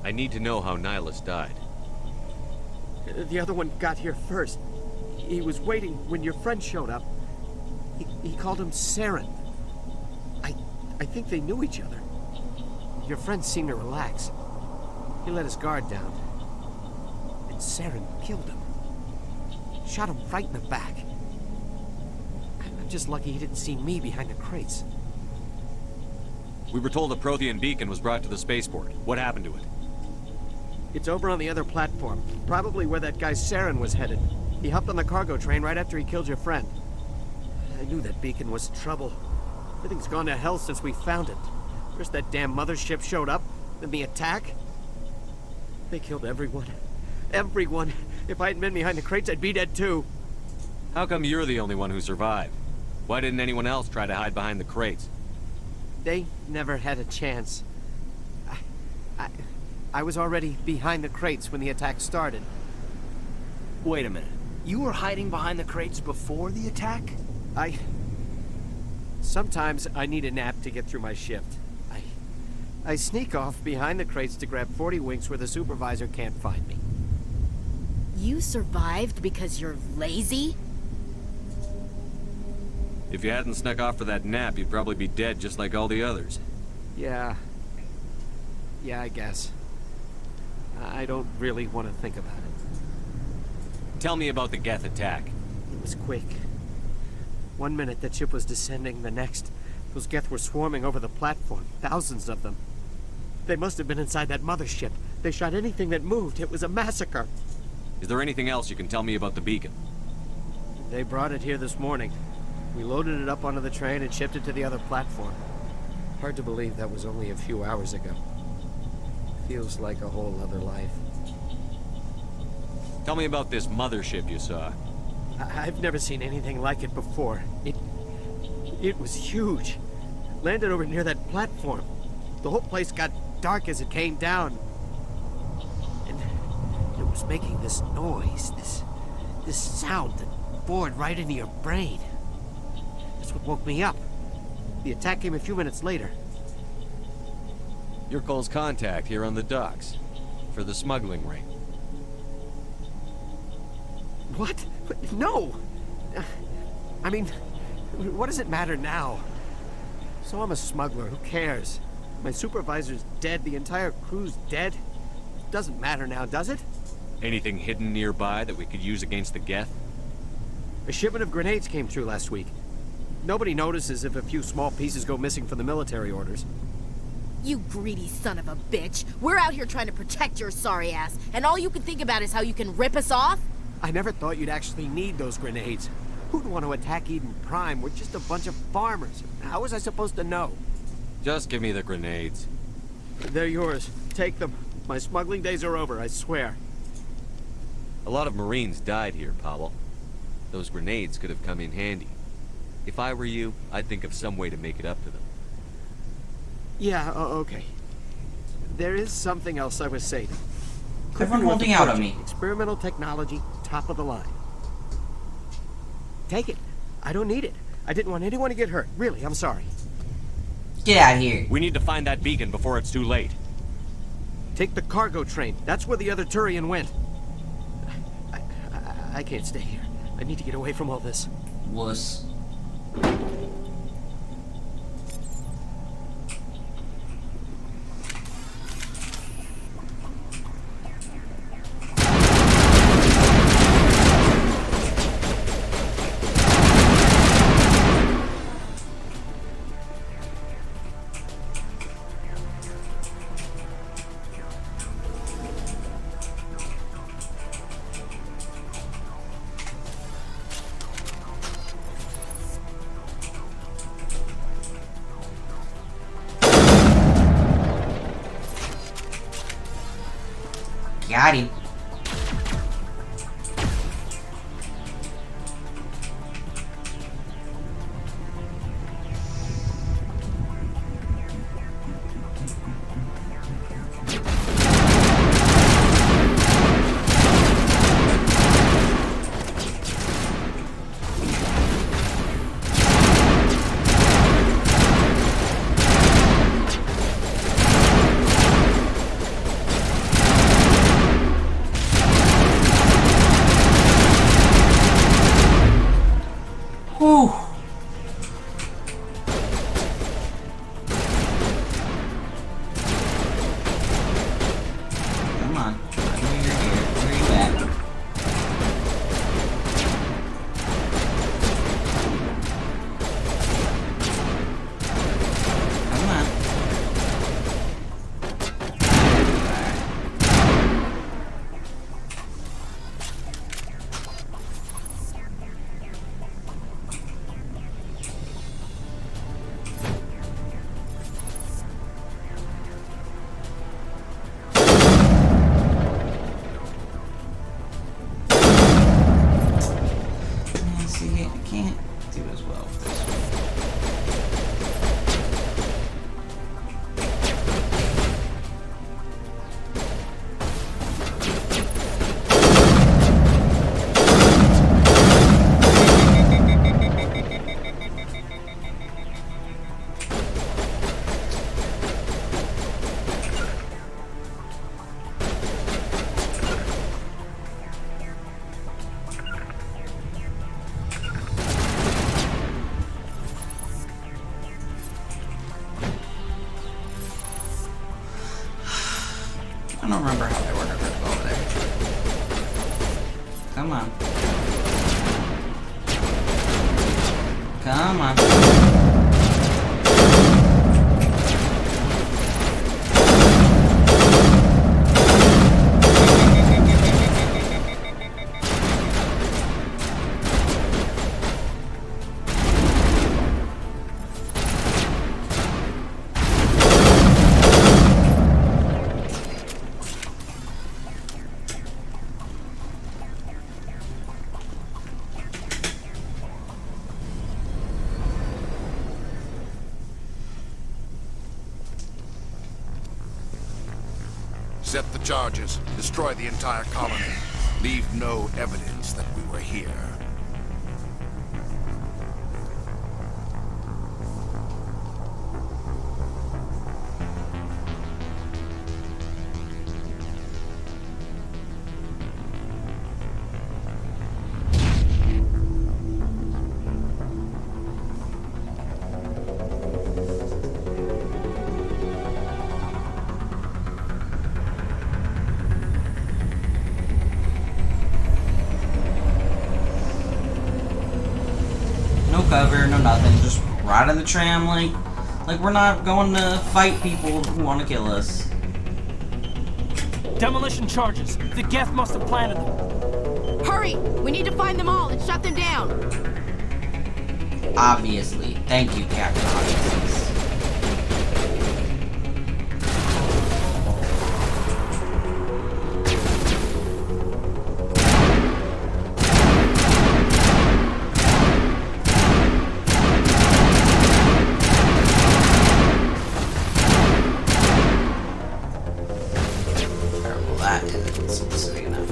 I need to know how Nihilus died. The other one got here first. He was waiting when your friend showed up. He called him Saren. I think they knew each other. Your friend seemed to relax. He let his guard down. And Saren killed him. Shot him right in the back. I'm just lucky he didn't see me behind the crates. We were told a Prothean beacon was brought to the spaceport. What happened to it? It's over on the other platform. Probably where that guy Saren was headed. He hopped on the cargo train right after he killed your friend. I knew that beacon was trouble. Everything's gone to hell since we found it. First that damn mothership showed up, then the attack. They killed everyone. Everyone. If I hadn't been behind the crates, I'd be dead too. How come you're the only one who survived? Why didn't anyone else try to hide behind the crates? They never had a chance. I was already behind the crates when the attack started. Wait a minute. You were hiding behind the crates before the attack? Sometimes I need a nap to get through my shift. I sneak off behind the crates to grab 40 winks where the supervisor can't find me. You survived because you're lazy? If you hadn't snuck off for that nap, you'd probably be dead just like all the others. Yeah, I guess. I don't really want to think about it. Tell me about the Geth attack. It was quick. 1 minute the ship was descending, the next, those Geth were swarming over the platform, thousands of them. They must have been inside that mothership. They shot anything that moved. It was a massacre. Is there anything else you can tell me about the beacon? They brought it here this morning. We loaded it up onto the train and shipped it to the other platform. Hard to believe that was only a few hours ago. Feels like a whole other life. Tell me about this mothership you saw. I've never seen anything like it before. It was huge. Landed over near that platform. The whole place got dark as it came down. And it was making this noise, this sound that bored right into your brain. That's what woke me up. The attack came a few minutes later. You're Cole's contact here on the docks. For the smuggling ring. What? No! I mean, what does it matter now? So I'm a smuggler, who cares? My supervisor's dead, the entire crew's dead. Doesn't matter now, does it? Anything hidden nearby that we could use against the Geth? A shipment of grenades came through last week. Nobody notices if a few small pieces go missing from the military orders. You greedy son of a bitch. We're out here trying to protect your sorry ass, and all you can think about is how you can rip us off? I never thought you'd actually need those grenades. Who'd want to attack Eden Prime? We're just a bunch of farmers. How was I supposed to know? Just give me the grenades. They're yours. Take them. My smuggling days are over, I swear. A lot of Marines died here, Powell. Those grenades could have come in handy. If I were you, I'd think of some way to make it up to them. Yeah, okay. There is something else I was saying. Everyone holding out on me. Experimental technology, top of the line. Take it. I don't need it. I didn't want anyone to get hurt. Really, I'm sorry. Get out of here. We need to find that beacon before it's too late. Take the cargo train. That's where the other Turian went. I can't stay here. I need to get away from all this. Wuss. Got him. can't do as well with this one. I don't remember how they ordered it over there. Come on. Come on. Set the charges. Destroy the entire colony. Leave no evidence that we were here. No cover, no nothing. Just ride in the tram like we're not going to fight people who want to kill us. Demolition charges. The Geth must have planted them. Hurry! We need to find them all and shut them down. Obviously. Thank you, Captain Obvious. That isn't specific enough.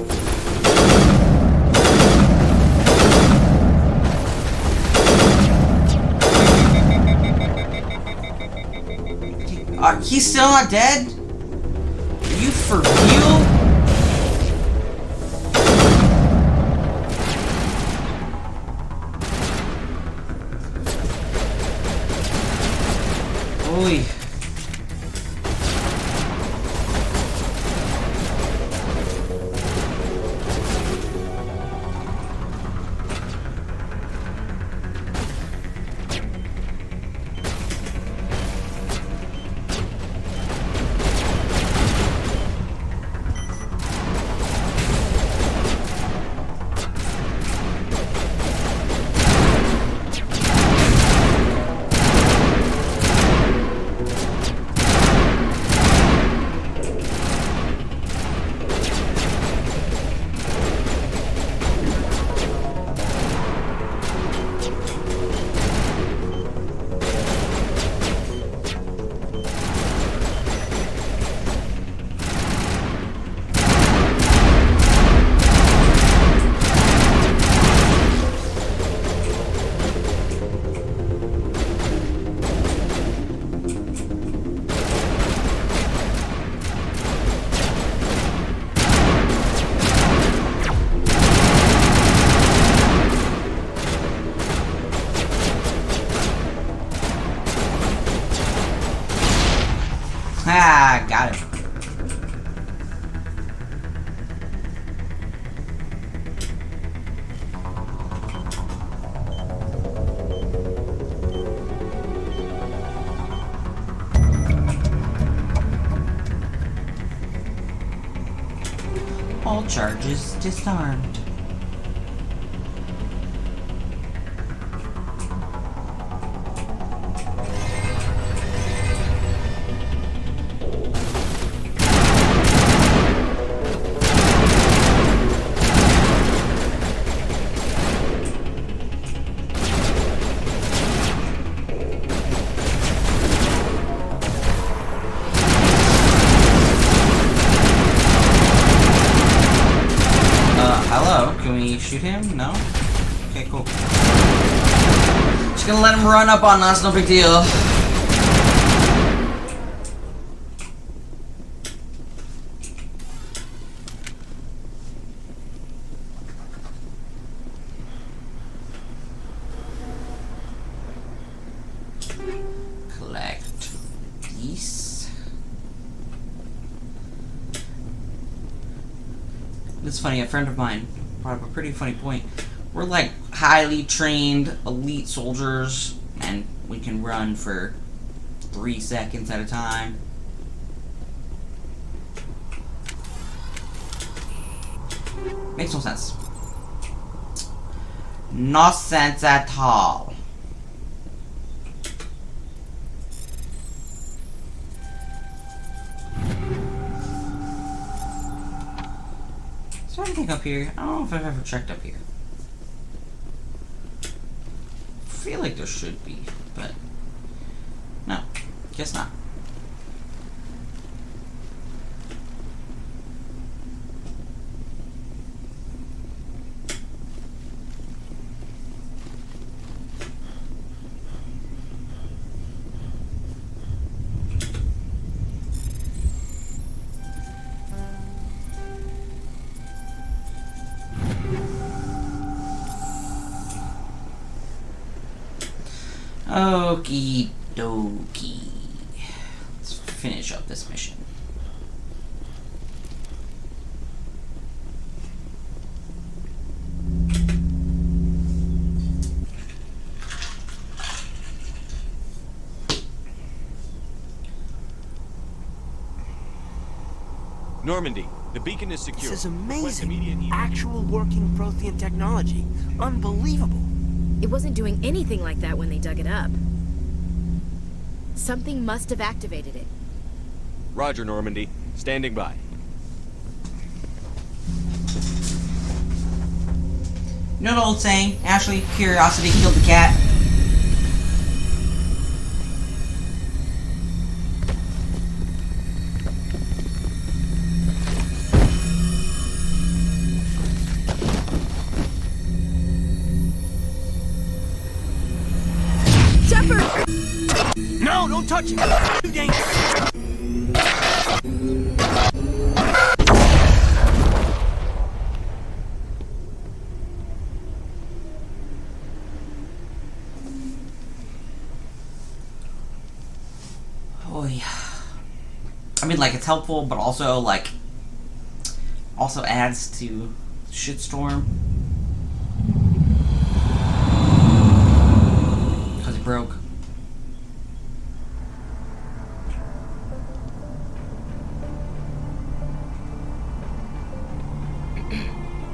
He's still not dead? Are you for real? Oy. Ah, got it. All charges disarmed. Oh, can we shoot him? No? Okay, cool. Just gonna let him run up on us, no big deal. Collect these. It's funny, a friend of mine brought up a pretty funny point. We're like highly trained elite soldiers, and we can run for 3 seconds at a time. Makes no sense. No sense at all. Is there anything up here? I don't know if I've ever checked up here. I feel like there should be, but no, guess not. Okie dokie. Let's finish up this mission. Normandy, the beacon is secure. This is amazing. Actual working Prothean technology. Unbelievable. It wasn't doing anything like that when they dug it up. Something must have activated it. Roger, Normandy. Standing by. You know the old saying, Ashley, curiosity killed the cat? No, don't touch it! Too dangerous! Oh yeah. I mean, like, it's helpful, but also, like, also adds to shitstorm. Because it broke.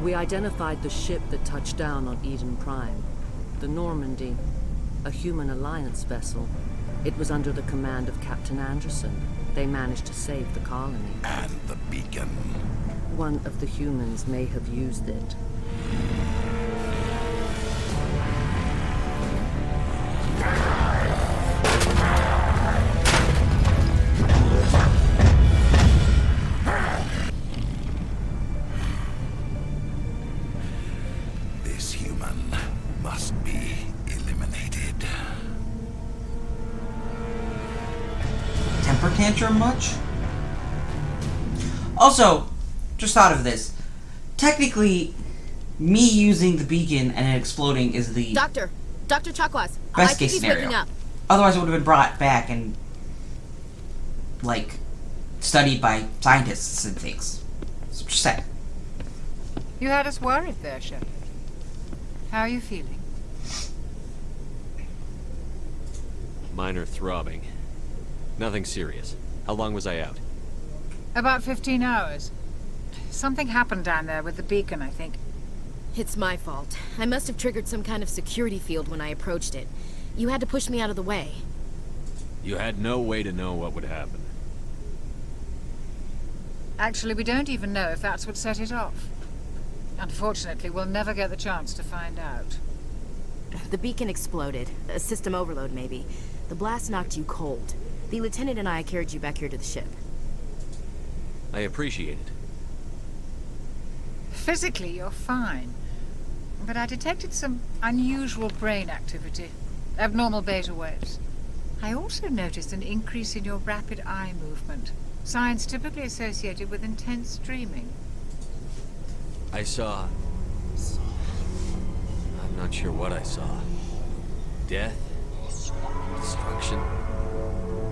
We identified the ship that touched down on Eden Prime. The Normandy, a human alliance vessel. It was under the command of Captain Anderson. They managed to save the colony. And the beacon. One of the humans may have used it. This human must be eliminated. Temper tantrum much? Also, just thought of this. Technically, me using the beacon and it exploding is the Dr. Chakwas, I best think case he's scenario. waking up. Otherwise, it would have been brought back and, like, studied by scientists and things. So just saying. You had us worried there, Shepard. How are you feeling? Minor throbbing. Nothing serious. How long was I out? About 15 hours. Something happened down there with the beacon, I think. It's my fault. I must have triggered some kind of security field when I approached it. You had to push me out of the way. You had no way to know what would happen. Actually, we don't even know if that's what set it off. Unfortunately, we'll never get the chance to find out. The beacon exploded. A system overload, maybe. The blast knocked you cold. The lieutenant and I carried you back here to the ship. I appreciate it. Physically, you're fine. But I detected some unusual brain activity. Abnormal beta waves. I also noticed an increase in your rapid eye movement. Signs typically associated with intense dreaming. I saw... I'm not sure what I saw. Death? Destruction?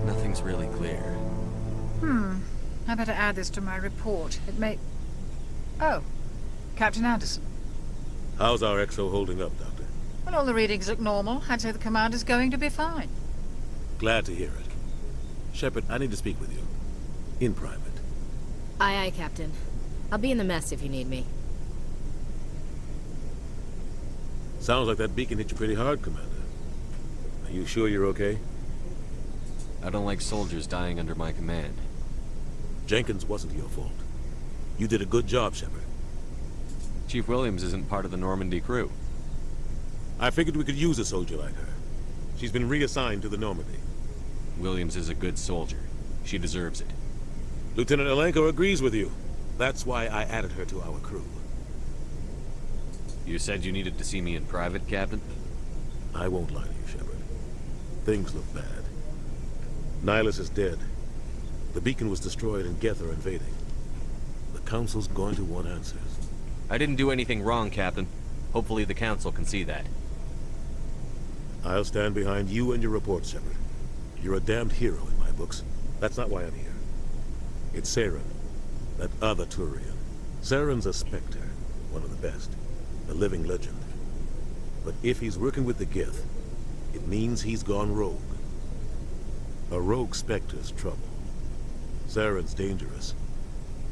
Nothing's really clear. I better add this to my report. It may... Oh, Captain Anderson. How's our XO holding up, Doctor? Well, all the readings look normal. I'd say the commander's going to be fine. Glad to hear it. Shepard, I need to speak with you. In private. Aye, aye, Captain. I'll be in the mess if you need me. Sounds like that beacon hit you pretty hard, Commander. Are you sure you're okay? I don't like soldiers dying under my command. Jenkins wasn't your fault. You did a good job, Shepard. Chief Williams isn't part of the Normandy crew. I figured we could use a soldier like her. She's been reassigned to the Normandy. Williams is a good soldier. She deserves it. Lieutenant Alenko agrees with you. That's why I added her to our crew. You said you needed to see me in private, Captain? I won't lie to you, Shepard. Things look bad. Nihilus is dead. The beacon was destroyed and Geth are invading. The Council's going to want answers. I didn't do anything wrong, Captain. Hopefully the Council can see that. I'll stand behind you and your report, Shepard. You're a damned hero in my books. That's not why I'm here. It's Saren, that other Turian. Saren's a Spectre, one of the best. A living legend. But if he's working with the Geth, it means he's gone rogue. A rogue Spectre's trouble. Saren's dangerous,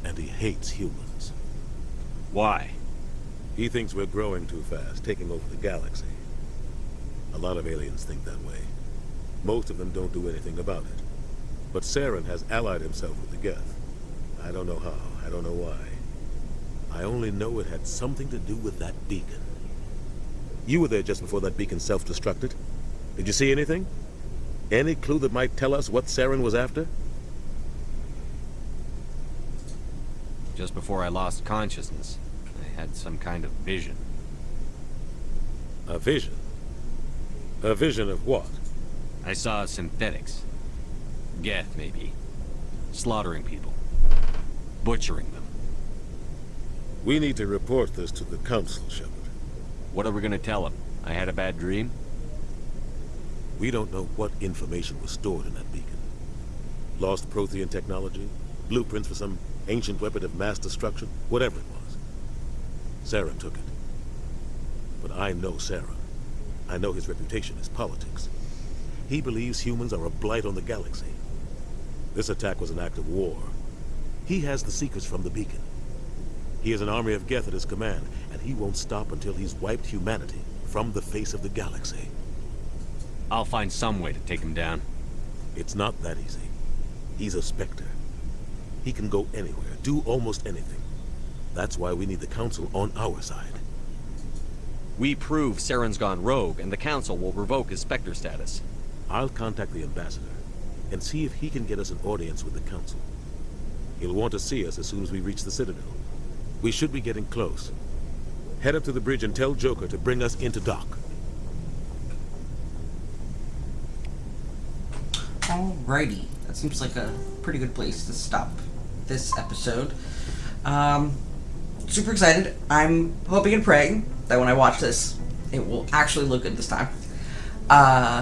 and he hates humans. Why? He thinks we're growing too fast, taking over the galaxy. A lot of aliens think that way. Most of them don't do anything about it. But Saren has allied himself with the Geth. I don't know how, I don't know why. I only know it had something to do with that beacon. You were there just before that beacon self-destructed. Did you see anything? Any clue that might tell us what Saren was after? Just before I lost consciousness, I had some kind of vision. A vision? A vision of what? I saw synthetics. Geth, maybe. Slaughtering people. Butchering them. We need to report this to the Council, Shepard. What are we gonna tell them? I had a bad dream? We don't know what information was stored in that beacon. Lost Prothean technology? Blueprints for some ancient weapon of mass destruction? Whatever it was. Saren took it. But I know Saren. I know his reputation is politics. He believes humans are a blight on the galaxy. This attack was an act of war. He has the secrets from the beacon. He has an army of Geth at his command, and he won't stop until he's wiped humanity from the face of the galaxy. I'll find some way to take him down. It's not that easy. He's a Spectre. He can go anywhere, do almost anything. That's why we need the Council on our side. We prove Saren's gone rogue, and the Council will revoke his Spectre status. I'll contact the Ambassador and see if he can get us an audience with the Council. He'll want to see us as soon as we reach the Citadel. We should be getting close. Head up to the bridge and tell Joker to bring us into dock. Alrighty, that seems like a pretty good place to stop this episode. Super excited. I'm hoping and praying that when I watch this, it will actually look good this time.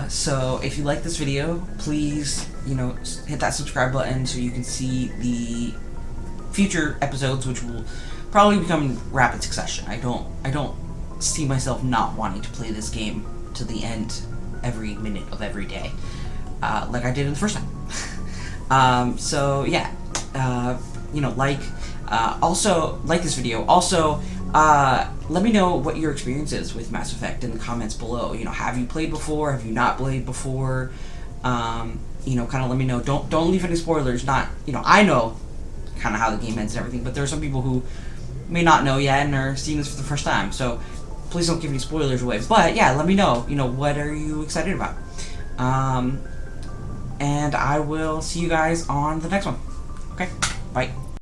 So if you like this video, please, hit that subscribe button so you can see the future episodes, which will probably become in rapid succession. I don't see myself not wanting to play this game to the end every minute of every day, like I did in the first time. So yeah, also like this video. Also, let me know what your experience is with Mass Effect in the comments below. Have you played before? Have you not played before? Kind of let me know. Don't leave any spoilers. I know kind of how the game ends and everything, but there are some people who may not know yet and are seeing this for the first time. So please don't give any spoilers away. But yeah, let me know. What are you excited about? And I will see you guys on the next one. Okay, bye.